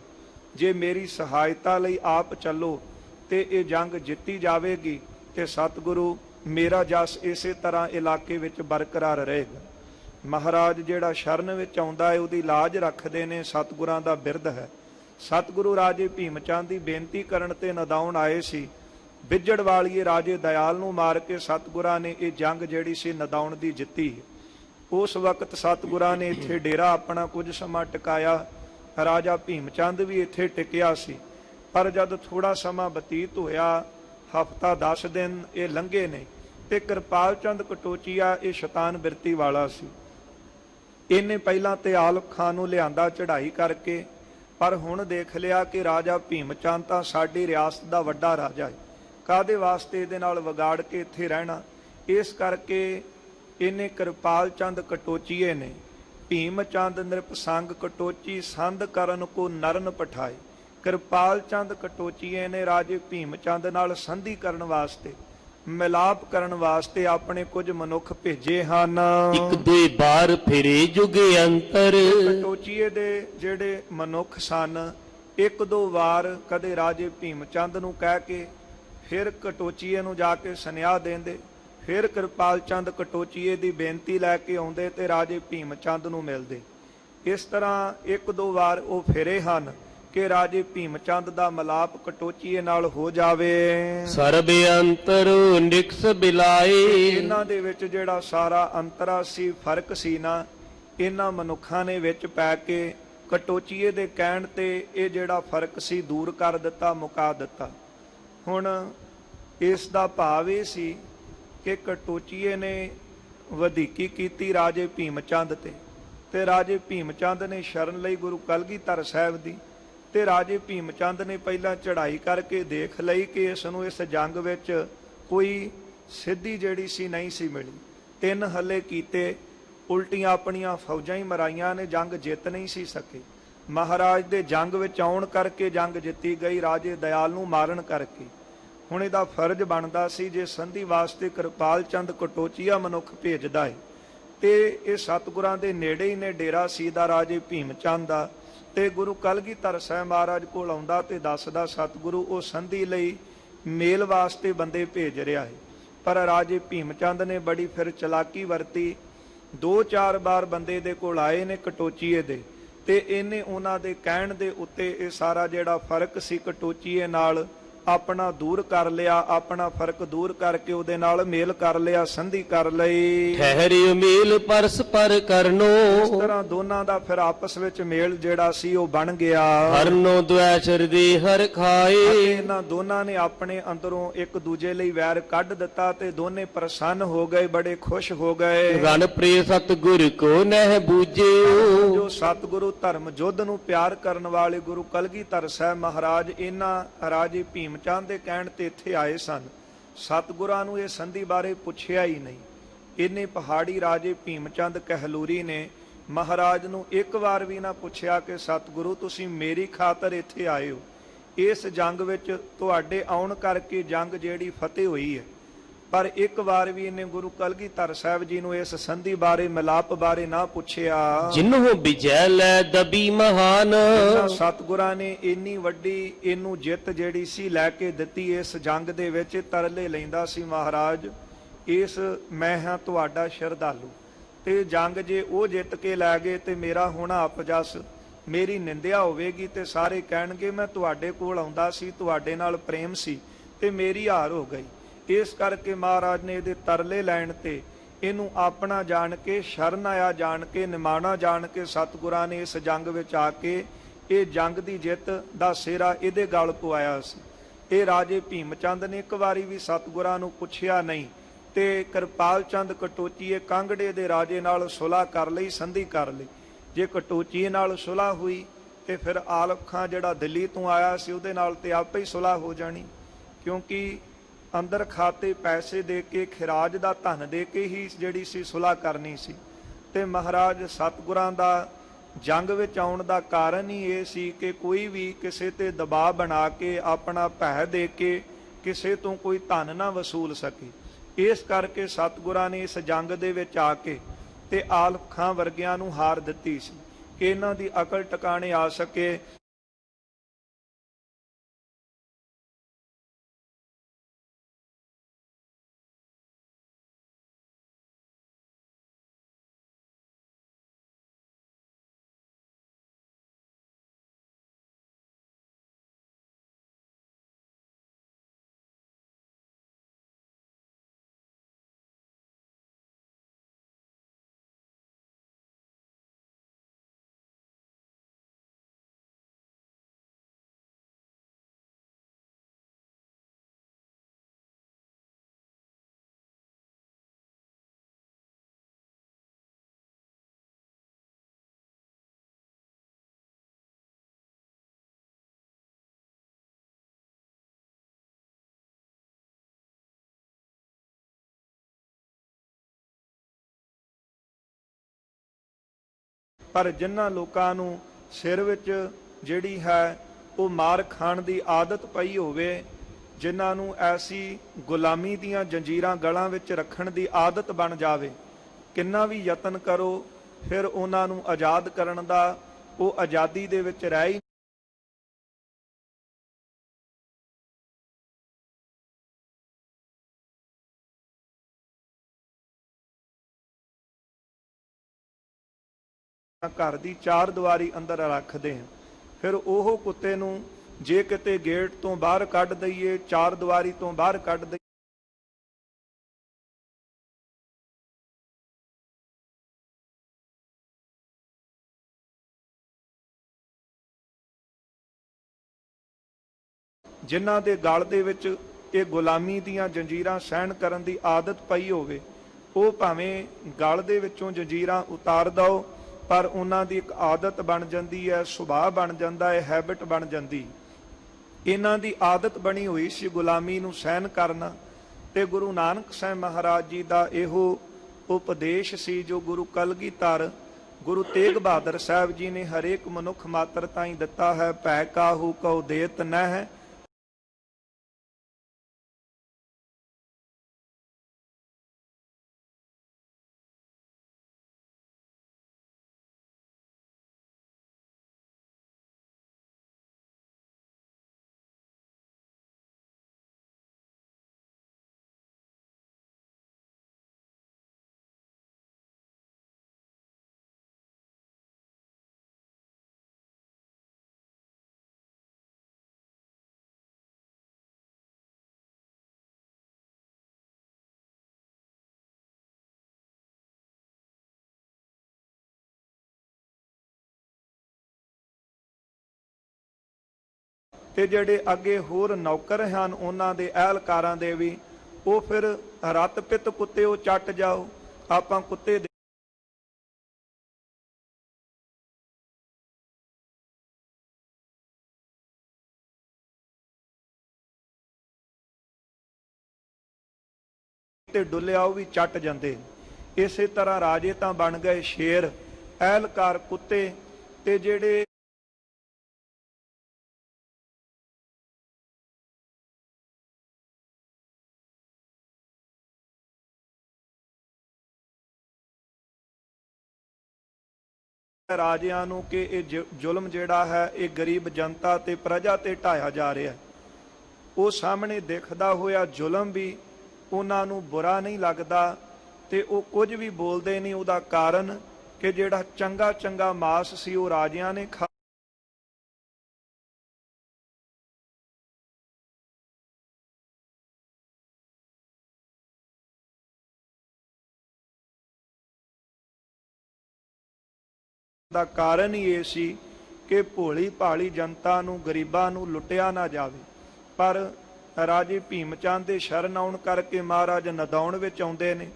ਜੇ ਮੇਰੀ ਸਹਾਇਤਾ ਲਈ ਆਪ ਚੱਲੋ ਤੇ ਇਹ ਜੰਗ ਜਿੱਤੀ ਜਾਵੇਗੀ ਤੇ ਸਤਿਗੁਰੂ ਮੇਰਾ ਜਸ ਇਸੇ ਤਰ੍ਹਾਂ ਇਲਾਕੇ ਵਿੱਚ ਬਰਕਰਾਰ ਰਹੇਗਾ। ਮਹਾਰਾਜ ਜਿਹੜਾ ਸ਼ਰਨ ਵਿੱਚ ਆਉਂਦਾ ਹੈ ਉਹਦੀ ਲਾਜ ਰੱਖਦੇ ਨੇ, ਸਤਿਗੁਰਾਂ ਦਾ ਬਿਰਧ ਹੈ। ਸਤਿਗੁਰੂ ਰਾਜੇ ਭੀਮ ਚੰਦ ਦੀ ਬੇਨਤੀ ਕਰਨ ਤੇ ਨਦਾਉਣ ਆਏ ਸੀ। ਬਿਜੜ ਵਾਲੀਏ ਰਾਜੇ ਦਇਆਲ ਨੂੰ ਮਾਰ ਕੇ ਸਤਿਗੁਰਾਂ ਨੇ ਇਹ ਜੰਗ ਜਿਹੜੀ ਸੀ ਨਦਾਉਣ ਦੀ ਜਿੱਤੀ। ਉਸ ਵਕਤ ਸਤਿਗੁਰਾਂ ਨੇ ਇੱਥੇ ਡੇਰਾ ਆਪਣਾ ਕੁਝ ਸਮਾਂ ਟਿਕਾਇਆ। ਰਾਜਾ ਭੀਮ ਚੰਦ ਵੀ ਇੱਥੇ ਟਿਕਿਆ ਸੀ। ਪਰ ਜਦ ਥੋੜਾ ਸਮਾਂ ਬਤੀਤ ਹੋਇਆ, ਹਫ਼ਤਾ 10 ਦਿਨ ਇਹ ਲੰਘੇ ਨੇ, ਤੇ ਕਿਰਪਾਲ ਚੰਦ ਕਟੋਚੀਆ ਇਹ ਸ਼ੈਤਾਨ ਬਿਰਤੀ ਵਾਲਾ ਸੀ। ਇਹਨੇ ਪਹਿਲਾਂ ਤੇ ਆਲਮ ਖਾਂ ਨੂੰ ਲਿਆਂਦਾ ਚੜ੍ਹਾਈ ਕਰਕੇ, ਪਰ ਹੁਣ ਦੇਖ ਲਿਆ ਕਿ ਰਾਜਾ ਭੀਮ ਚੰਦ ਤਾਂ ਸਾਡੀ ਰਿਆਸਤ ਦਾ ਵੱਡਾ ਰਾਜਾ ਹੈ, ਕਾਹਦੇ ਵਾਸਤੇ ਇਹਦੇ ਨਾਲ ਵਿਗਾੜ ਕੇ ਇੱਥੇ ਰਹਿਣਾ। ਇਸ ਕਰਕੇ ਇਹਨੇ ਕਿਰਪਾਲ ਚੰਦ ਕਟੋਚੀਏ ਨੇ ਭੀਮ ਚੰਦ ਨਿਰਪਸੰਗ ਕਟੋਚੀ ਸੰਧ ਕਰਨ ਕੋ ਨਰਨ ਪਠਾਏ। ਕਿਰਪਾਲ ਚੰਦ ਕਟੋਚੀਏ ਨੇ ਰਾਜੇ ਭੀਮ ਚੰਦ ਨਾਲ ਸੰਧੀ ਕਰਨ ਵਾਸਤੇ, ਮਿਲਾਪ ਕਰਨ ਵਾਸਤੇ ਆਪਣੇ ਕੁਝ ਮਨੁੱਖ ਭੇਜੇ ਹਨ। ਇੱਕ ਦੇ ਬਾਰ ਫਿਰੇ ਜੁਗੇ ਅੰਤਰ। ਕਟੋਚੀਏ ਦੇ ਜਿਹੜੇ ਮਨੁੱਖ ਸਨ, ਇੱਕ ਦੋ ਵਾਰ ਕਦੇ ਰਾਜੇ ਭੀਮ ਚੰਦ ਨੂੰ ਕਹਿ ਕੇ ਫਿਰ ਕਟੋਚੀਏ ਨੂੰ ਜਾ ਕੇ ਸੁਨੇਹਾ ਦਿੰਦੇ, ਫਿਰ ਕਿਰਪਾਲ ਚੰਦ ਕਟੋਚੀਏ ਦੀ ਬੇਨਤੀ ਲੈ ਕੇ ਆਉਂਦੇ ਤੇ ਰਾਜੇ ਭੀਮ ਚੰਦ ਨੂੰ ਮਿਲਦੇ। ਇਸ ਤਰ੍ਹਾਂ ਇੱਕ ਦੋ ਵਾਰ ਉਹ ਫਿਰੇ ਹਨ ਕਿ ਰਾਜੇ ਭੀਮ ਚੰਦ ਦਾ ਮਲਾਪ ਕਟੋਚੀਏ ਨਾਲ ਹੋ ਜਾਵੇ। ਸਰਬ ਅੰਤਰ ਨਿਕਸ ਬਿਲਾਏ। ਇਹਨਾਂ ਦੇ ਵਿੱਚ ਜਿਹੜਾ ਸਾਰਾ ਅੰਤਰਾ ਸੀ, ਫਰਕ ਸੀ ਨਾ, ਇਹਨਾਂ ਮਨੁੱਖਾਂ ਨੇ ਵਿੱਚ ਪੈ ਕੇ ਕਟੋਚੀਏ ਦੇ ਕਹਿਣ ਤੇ ਇਹ ਜਿਹੜਾ ਫਰਕ ਸੀ ਦੂਰ ਕਰ ਦਿੱਤਾ, ਮੁਕਾ ਦਿੱਤਾ। ਹੁਣ ਇਸ ਦਾ ਭਾਵ ਇਹ ਸੀ ਕਿ ਕਟੋਚੀਏ ਨੇ ਵਧੀਕੀ ਕੀਤੀ ਰਾਜੇ ਭੀਮ ਚੰਦ ਤੇ ਰਾਜੇ ਭੀਮ ਚੰਦ ਨੇ ਸ਼ਰਨ ਲਈ ਗੁਰੂ ਕਲਗੀਧਰ ਸਾਹਿਬ ਦੀ। ਤੇ ਰਾਜੇ ਭੀਮ ਚੰਦ ਨੇ ਪਹਿਲਾਂ ਚੜ੍ਹਾਈ ਕਰਕੇ ਦੇਖ ਲਈ ਕਿ ਇਸ ਨੂੰ ਇਸ ਜੰਗ ਵਿੱਚ ਕੋਈ ਸਿੱਧੀ ਜਿਹੜੀ ਸੀ ਨਹੀਂ ਸੀ ਮਿਲੀ। 3 ਹੱਲੇ ਕੀਤੇ, ਉਲਟੀਆਂ ਆਪਣੀਆਂ ਫੌਜਾਂ ਹੀ ਮਰਾਈਆਂ ਨੇ, ਜੰਗ ਜਿੱਤ ਨਹੀਂ ਸੀ ਸਕੇ। ਮਹਾਰਾਜ ਦੇ ਜੰਗ ਵਿੱਚ ਆਉਣ ਕਰਕੇ ਜੰਗ ਜਿੱਤੀ ਗਈ, ਰਾਜੇ ਦਇਆਲ ਨੂੰ ਮਾਰਨ ਕਰਕੇ। ਹੁਣ ਇਹਦਾ ਫਰਜ਼ ਬਣਦਾ ਸੀ ਜੇ ਸੰਧੀ ਵਾਸਤੇ ਕਿਰਪਾਲ ਚੰਦ ਕਟੋਚੀਆ ਮਨੁੱਖ ਭੇਜਦਾ ਹੈ ਤੇ ਇਹ ਸਤਿਗੁਰਾਂ ਦੇ ਨੇੜੇ ਹੀ ਨੇ ਡੇਰਾ ਸੀ ਦਾ ਰਾਜੇ ਭੀਮ ਚੰਦ ਦਾ, ਤੇ ਗੁਰੂ ਕਲਗੀਧਰ ਸਾਹਿਬ ਮਹਾਰਾਜ ਕੋਲ ਆਉਂਦਾ ਤੇ ਦੱਸਦਾ ਸਤਿਗੁਰੂ ਉਹ ਸੰਧੀ ਲਈ ਮੇਲ ਵਾਸਤੇ ਬੰਦੇ ਭੇਜ ਰਿਹਾ ਹੈ। ਪਰ ਰਾਜੇ ਭੀਮ ਚੰਦ ਨੇ ਬੜੀ ਫਿਰ ਚਲਾਕੀ ਵਰਤੀ। 2-4 ਵਾਰ ਬੰਦੇ ਦੇ ਕੋਲ ਆਏ ਨੇ ਕਟੋਚੀਏ ਦੇ, ਤੇ ਇਹਨੇ ਉਹਨਾਂ ਦੇ ਕਹਿਣ ਦੇ ਉੱਤੇ ਇਹ ਸਾਰਾ ਜਿਹੜਾ ਫਰਕ ਸੀ ਕਟੋਚੀਏ ਨਾਲ ਆਪਣਾ ਦੂਰ ਕਰ ਲਿਆ, ਆਪਣਾ ਫਰਕ ਦੂਰ ਕਰਕੇ ਉਹਦੇ ਨਾਲ ਮੇਲ ਕਰ ਲਿਆ, ਸੰਧੀ ਕਰ ਲਈ। ਠਹਿਰਿਓ ਮੇਲ ਪਰਸਪਰ ਕਰਨੋ। ਇਸ ਤਰ੍ਹਾਂ ਦੋਨਾਂ ਦਾ ਫਿਰ ਆਪਸ ਵਿੱਚ ਮੇਲ ਜਿਹੜਾ ਸੀ ਉਹ ਬਣ ਗਿਆ। ਹਰਨੋ ਦੁਐਚਰ ਦੇ ਹਰ ਖਾਏ। ਇਹਨਾਂ ਦੋਨਾਂ ਨੇ ਆਪਣੇ ਅੰਦਰੋਂ ਇੱਕ ਦੂਜੇ ਲਈ ਵੈਰ ਕੱਢ ਦਿੱਤਾ ਤੇ ਦੋਨੇ ਪ੍ਰਸੰਨ ਹੋ ਗਏ, ਬੜੇ ਖੁਸ਼ ਹੋ ਗਏ। ਰਨ ਪ੍ਰਿਯ ਸਤਿਗੁਰ ਕੋ ਨਹਿ ਬੂਝਿਓ। ਜੋ ਸਤਿਗੁਰੂ ਧਰਮ ਯੁੱਧ ਨੂੰ ਪਿਆਰ ਕਰਨ ਵਾਲੇ ਗੁਰੂ ਕਲਗੀਧਰ ਸਾਹਿਬ ਮਹਾਰਾਜ ਇਹਨਾਂ ਰਾਜੇ ਭੀਮ ਚੰਦ ਦੇ ਕਹਿਣ ਤੇ ਇੱਥੇ ਆਏ ਸਨ। ਸਤਿਗੁਰਾਂ ਨੂੰ ਇਹ ਸੰਧੀ ਬਾਰੇ ਪੁੱਛਿਆ ਹੀ ਨਹੀਂ। ਇਹਨੇ ਪਹਾੜੀ ਰਾਜੇ ਭੀਮ ਚੰਦ ਕਹਿਲੂਰੀ ਨੇ ਮਹਾਰਾਜ ਨੂੰ ਇੱਕ ਵਾਰ ਵੀ ਨਾ ਪੁੱਛਿਆ ਕਿ ਸਤਿਗੁਰੂ ਤੁਸੀਂ ਮੇਰੀ ਖਾਤਰ ਇੱਥੇ ਆਏ ਹੋ, ਇਸ ਜੰਗ ਵਿੱਚ ਤੁਹਾਡੇ ਆਉਣ ਕਰਕੇ ਜੰਗ ਜਿਹੜੀ ਫਤਿਹ ਹੋਈ ਹੈ। ਪਰ ਇੱਕ ਵਾਰ ਵੀ ਇਹਨੇ ਗੁਰੂ ਕਲਗੀਧਰ ਸਾਹਿਬ ਜੀ ਨੂੰ ਇਸ ਸੰਧੀ ਬਾਰੇ, ਮਿਲਾਪ ਬਾਰੇ ਨਾ ਪੁੱਛਿਆ। ਜਿਨਹੁ ਵਿਜੈ ਲੈ ਦਬੀ ਮਹਾਨ। ਸਤਿਗੁਰਾਂ ਨੇ ਇੰਨੀ ਵੱਡੀ ਇਹਨੂੰ ਜਿੱਤ ਜਿਹੜੀ ਸੀ ਲੈ ਕੇ ਦਿੱਤੀ ਇਸ ਜੰਗ ਦੇ ਵਿੱਚ। ਤਰਲੇ ਲੈਂਦਾ ਸੀ ਮਹਾਰਾਜ, ਇਸ ਮੈਂ ਹਾਂ ਤੁਹਾਡਾ ਸ਼ਰਧਾਲੂ, ਤੇ ਜੰਗ ਜੇ ਉਹ ਜਿੱਤ ਕੇ ਲੈ ਗਏ ਤੇ ਮੇਰਾ ਹੋਣਾ ਅਪਜਸ, ਮੇਰੀ ਨਿੰਦਿਆ ਹੋਵੇਗੀ ਤੇ ਸਾਰੇ ਕਹਿਣਗੇ ਮੈਂ ਤੁਹਾਡੇ ਕੋਲ ਆਉਂਦਾ ਸੀ, ਤੁਹਾਡੇ ਨਾਲ ਪ੍ਰੇਮ ਸੀ ਤੇ ਮੇਰੀ ਹਾਰ ਹੋ ਗਈ। ਇਸ ਕਰਕੇ ਮਹਾਰਾਜ ਨੇ ਇਹਦੇ ਤਰਲੇ ਲੈਣ ਤੇ ਇਹਨੂੰ ਆਪਣਾ ਜਾਣ ਕੇ, ਸ਼ਰਨ ਆਇਆ ਜਾਣ ਕੇ, ਨਿਮਾਣਾ ਜਾਣ ਕੇ ਸਤਿਗੁਰਾਂ ਨੇ ਇਸ ਜੰਗ ਵਿੱਚ ਆ ਕੇ ਇਹ ਜੰਗ ਦੀ ਜਿੱਤ ਦਾ ਸਿਹਰਾ ਇਹਦੇ ਗਲ ਪਵਾਇਆ ਸੀ। ਇਹ ਰਾਜੇ ਭੀਮ ਚੰਦ ਨੇ ਇੱਕ ਵਾਰੀ ਵੀ ਸਤਿਗੁਰਾਂ ਨੂੰ ਪੁੱਛਿਆ ਨਹੀਂ ਤੇ ਕਿਰਪਾਲ ਚੰਦ ਕਟੋਚੀਏ ਕਾਂਗੜੇ ਦੇ ਰਾਜੇ ਨਾਲ ਸੁਲ੍ਹਾ ਕਰ ਲਈ, ਸੰਧੀ ਕਰ ਲਈ। ਜੇ ਕਟੋਚੀਏ ਨਾਲ ਸੁਲ੍ਹਾ ਹੋਈ ਤੇ ਫਿਰ ਆਲਮ ਖਾਂ ਜਿਹੜਾ ਦਿੱਲੀ ਤੋਂ ਆਇਆ ਸੀ ਉਹਦੇ ਨਾਲ ਤੇ ਆਪੇ ਹੀ ਸੁਲਾਹ ਹੋ ਜਾਣੀ, ਕਿਉਂਕਿ ਅੰਦਰ ਖਾਤੇ ਪੈਸੇ ਦੇ ਕੇ ਖਿਰਾਜ ਦਾ ਧਨ ਦੇ ਕੇ ਹੀ ਜਿਹੜੀ ਸੀ ਸੁਲਾਹ ਕਰਨੀ ਸੀ। ਤੇ ਮਹਾਰਾਜ ਸਤਿਗੁਰਾਂ ਦਾ ਜੰਗ ਵਿੱਚ ਆਉਣ ਦਾ ਕਾਰਨ ਹੀ ਇਹ ਸੀ ਕਿ ਕੋਈ ਵੀ ਕਿਸੇ ਤੇ ਦਬਾਅ ਬਣਾ ਕੇ ਆਪਣਾ ਭੈ ਦੇ ਕੇ ਕਿਸੇ ਤੋਂ ਕੋਈ ਧਨ ਨਾ ਵਸੂਲ ਸਕੇ। ਇਸ ਕਰਕੇ ਸਤਿਗੁਰਾਂ ਨੇ ਇਸ ਜੰਗ ਦੇ ਵਿੱਚ ਆ ਕੇ ਤੇ ਆਲਮ ਖਾਂ ਵਰਗਿਆਂ ਨੂੰ ਹਾਰ ਦਿੱਤੀ ਸੀ ਕਿ ਇਹਨਾਂ ਦੀ ਅਕਲ ਟਿਕਾਣੇ ਆ ਸਕੇ। ਪਰ ਜਿਨ੍ਹਾਂ ਲੋਕਾਂ ਨੂੰ ਸਿਰ ਵਿੱਚ ਜਿਹੜੀ ਹੈ ਉਹ ਮਾਰ ਖਾਣ ਦੀ ਆਦਤ ਪਈ ਹੋਵੇ, ਜਿਨ੍ਹਾਂ ਨੂੰ ਐਸੀ ਗੁਲਾਮੀ ਦੀਆਂ ਜੰਜੀਰਾਂ ਗਲਾਂ ਵਿੱਚ ਰੱਖਣ ਦੀ ਆਦਤ ਬਣ ਜਾਵੇ, ਕਿੰਨਾ ਵੀ ਯਤਨ ਕਰੋ ਫਿਰ ਉਹਨਾਂ ਨੂੰ ਆਜ਼ਾਦ ਕਰਨ ਦਾ ਉਹ ਆਜ਼ਾਦੀ ਦੇ ਵਿੱਚ ਰਹਿ ਹੀ ਘਰ ਦੀ ਚਾਰ ਦੀਵਾਰੀ ਅੰਦਰ ਰੱਖਦੇ ਹਾਂ। ਫਿਰ ਉਹ ਕੁੱਤੇ ਨੂੰ ਜੇ ਕਿਤੇ ਗੇਟ ਤੋਂ ਬਾਹਰ ਕੱਢ ਦਈਏ, ਚਾਰ ਦੀਵਾਰੀ ਤੋਂ ਬਾਹਰ ਕੱਢ ਦਈਏ, ਜਿਨ੍ਹਾਂ ਦੇ ਗਲ ਦੇ ਵਿੱਚ ਇਹ ਗੁਲਾਮੀ ਦੀਆਂ ਜੰਜੀਰਾਂ ਸਹਿਣ ਕਰਨ ਦੀ ਆਦਤ ਪਈ ਹੋਵੇ, ਉਹ ਭਾਵੇਂ ਗਲ ਦੇ ਵਿੱਚੋਂ ਜੰਜੀਰਾਂ ਉਤਾਰ ਦਿਓ, ਪਰ ਉਹਨਾਂ ਦੀ ਇੱਕ ਆਦਤ ਬਣ ਜਾਂਦੀ ਹੈ, ਸੁਭਾਅ ਬਣ ਜਾਂਦਾ ਹੈ, ਹੈਬਿਟ ਬਣ ਜਾਂਦੀ। ਇਹਨਾਂ ਦੀ ਆਦਤ ਬਣੀ ਹੋਈ ਸੀ ਗੁਲਾਮੀ ਨੂੰ ਸਹਿਣ ਕਰਨਾ। ਤੇ ਗੁਰੂ ਨਾਨਕ ਸਾਹਿਬ ਮਹਾਰਾਜ ਜੀ ਦਾ ਇਹੋ ਉਪਦੇਸ਼ ਸੀ ਜੋ ਗੁਰੂ ਕਲਗੀਧਰ ਗੁਰੂ ਤੇਗ ਬਹਾਦਰ ਸਾਹਿਬ ਜੀ ਨੇ ਹਰੇਕ ਮਨੁੱਖ ਮਾਤਰ ਤਾਈਂ ਦਿੱਤਾ ਹੈ। ਭੈ ਕਾਹੂ ਕਉ ਦੇਤ ਨਹਿ, ਤੇ ਜਿਹੜੇ ਅੱਗੇ ਹੋਰ ਨੌਕਰ ਹਨ ਉਹਨਾਂ ਦੇ ਅਹਿਲਕਾਰਾਂ ਦੇ ਵੀ ਉਹ ਫਿਰ ਰਤ ਪਿੱਤ ਕੁੱਤੇ ਉਹ ਚੱਟ ਜਾਓ, ਆਪਾਂ ਕੁੱਤੇ ਤੇ ਡੁੱਲਿਆ ਉਹ ਵੀ ਚੱਟ ਜਾਂਦੇ। ਇਸੇ ਤਰ੍ਹਾਂ ਰਾਜੇ ਤਾਂ ਬਣ ਗਏ ਸ਼ੇਰ, ਅਹਿਲਕਾਰ ਕੁੱਤੇ, ਤੇ ਜਿਹੜੇ ਰਾਜਿਆਂ ਨੂੰ ਕਿ ਇਹ ਜ਼ੁਲਮ ਜਿਹੜਾ ਹੈ ਇਹ ਗਰੀਬ ਜਨਤਾ ਤੇ ਪ੍ਰਜਾ ਤੇ ਢਾਇਆ ਜਾ ਰਿਹਾ, ਉਹ ਸਾਹਮਣੇ ਦਿਖਦਾ ਹੋਇਆ ਜ਼ੁਲਮ ਵੀ ਉਹਨਾਂ ਨੂੰ ਬੁਰਾ ਨਹੀਂ ਲੱਗਦਾ ਤੇ ਉਹ ਕੁਝ ਵੀ ਬੋਲਦੇ ਨਹੀਂ। ਉਹਦਾ ਕਾਰਨ ਕਿ ਜਿਹੜਾ ਚੰਗਾ ਚੰਗਾ ਮਾਸ ਸੀ ਉਹ ਰਾਜਿਆਂ ਨੇ ਦਾ ਕਾਰਨ ਹੀ ਇਹ ਸੀ ਕਿ ਭੋਲੀ ਭਾਲੀ ਜਨਤਾ ਨੂੰ, ਗਰੀਬਾਂ ਨੂੰ ਲੁੱਟਿਆ ਨਾ ਜਾਵੇ। ਪਰ ਰਾਜੇ ਭੀਮ ਚੰਦ ਦੇ ਸ਼ਰਨ ਆਉਣ ਕਰਕੇ ਮਹਾਰਾਜ ਨਦੌਣ ਵਿੱਚ ਆਉਂਦੇ ਨੇ,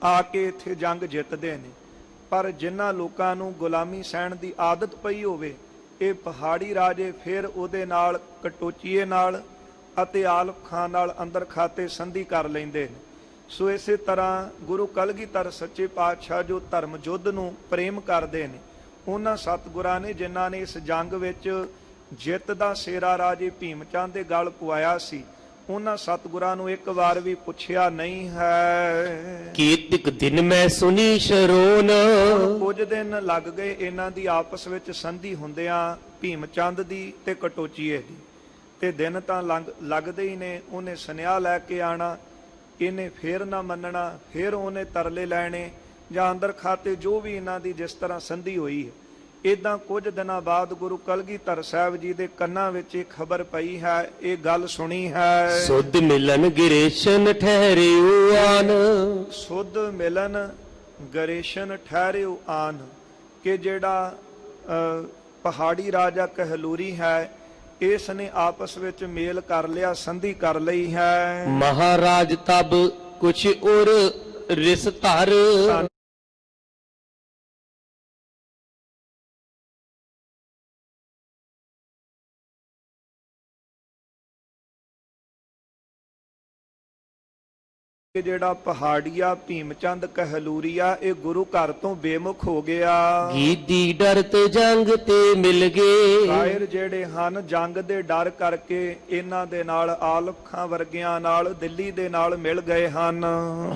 ਆ ਕੇ ਇੱਥੇ ਜੰਗ ਜਿੱਤਦੇ ਨੇ। ਪਰ ਜਿਨ੍ਹਾਂ ਲੋਕਾਂ ਨੂੰ ਗੁਲਾਮੀ ਸਹਿਣ ਦੀ ਆਦਤ ਪਈ ਹੋਵੇ ਇਹ ਪਹਾੜੀ ਰਾਜੇ ਫਿਰ ਉਹਦੇ ਨਾਲ ਕਟੋਚੀਏ ਨਾਲ ਅਤੇ ਆਲਮ ਖਾਨ ਨਾਲ ਅੰਦਰ ਖਾਤੇ ਸੰਧੀ ਕਰ ਲੈਂਦੇ ਨੇ। ਸੋ ਇਸੇ ਤਰ੍ਹਾਂ ਗੁਰੂ ਕਲਗੀਧਰ ਸੱਚੇ ਪਾਤਸ਼ਾਹ ਜੋ ਧਰਮ ਯੁੱਧ ਨੂੰ ਪ੍ਰੇਮ ਕਰਦੇ ਨੇ, ਉਹਨਾਂ ਸਤਿਗੁਰਾਂ ਨੇ ਜਿਨ੍ਹਾਂ ਨੇ ਇਸ ਜੰਗ ਵਿੱਚ ਜਿੱਤ ਦਾ ਸੇਰਾ ਰਾਜੇ ਭੀਮ ਚੰਦ ਦੇ ਗਲ ਪਵਾਇਆ ਸੀ, ਉਹਨਾਂ ਸਤਿਗੁਰਾਂ ਨੂੰ ਇੱਕ ਵਾਰ ਵੀ ਪੁੱਛਿਆ ਨਹੀਂ ਹੈ। ਕੀਤਿਕ ਦਿਨ ਮੈਂ ਸੁਨੀ ਸ਼ਰੋਨ, ਕੁਝ ਦਿਨ ਲੱਗ ਗਏ ਇਹਨਾਂ ਦੀ ਆਪਸ ਵਿੱਚ ਸੰਧੀ ਹੁੰਦਿਆਂ, ਭੀਮ ਚੰਦ ਦੀ ਤੇ ਕਟੋਚੀਏ ਦੀ, ਤੇ ਦਿਨ ਤਾਂ ਲੱਗਦੇ ਹੀ ਨੇ। ਉਹਨੇ ਸੁਨੇਹਾ ਲੈ ਕੇ ਆਣਾ, ਇਹਨੇ ਫੇਰ ਨਾ ਮੰਨਣਾ, ਫੇਰ ਉਹਨੇ ਤਰਲੇ ਲੈਣੇ ਜਾਂ ਅੰਦਰ ਖਾਤੇ ਜੋ ਵੀ ਇਹਨਾਂ ਦੀ ਜਿਸ ਤਰ੍ਹਾਂ ਸੰਧੀ ਹੋਈ ਹੈ। ਇਦਾਂ ਕੁਝ ਦਿਨਾਂ ਬਾਅਦ ਗੁਰੂ ਕਲਗੀਧਰ ਸਾਹਿਬ ਜੀ ਦੇ ਕੰਨਾਂ ਵਿੱਚ ਇਹ ਖਬਰ ਪਈ ਹੈ, ਇਹ ਗੱਲ ਸੁਣੀ ਹੈ। ਸੁਧ ਮਿਲਨ ਗਿਰੇਸ਼ਨ ਠਹਿਰਿਓ ਆਨ, ਸੁਧ ਮਿਲਨ ਗਰੇਸ਼ਨ ਠਹਿਰਿਓ ਆਨ, ਕਿ ਜਿਹੜਾ ਪਹਾੜੀ ਰਾਜਾ ਕਹਿਲੂਰੀ ਹੈ, ਇਸ ਨੇ ਆਪਸ ਵਿੱਚ ਮੇਲ ਕਰ ਲਿਆ, ਸੰਧੀ ਕਰ ਲਈ ਹੈ। ਮਹਾਰਾਜ ਤਬ ਕੁਛ ਉਰ ਰਿਸ ਧਰ, ਕਿ ਜਿਹੜਾ ਪਹਾੜੀਆ ਭੀਮ ਚੰਦ ਕਹਿਲੂਰੀਆ ਇਹ ਗੁਰੂ ਘਰ ਤੋਂ ਬੇਮੁਖ ਹੋ ਗਿਆ। ਗੀਦੀ ਡਰਤ ਜੰਗ ਤੇ ਮਿਲ ਗਏ, ਕਾਇਰ ਜਿਹੜੇ ਹਨ ਜੰਗ ਦੇ ਡਰ ਕਰਕੇ ਇਹਨਾਂ ਦੇ ਨਾਲ ਆਲਮ ਖਾਂ ਵਰਗਿਆਂ ਨਾਲ ਦਿੱਲੀ ਦੇ ਨਾਲ ਮਿਲ ਗਏ ਹਨ।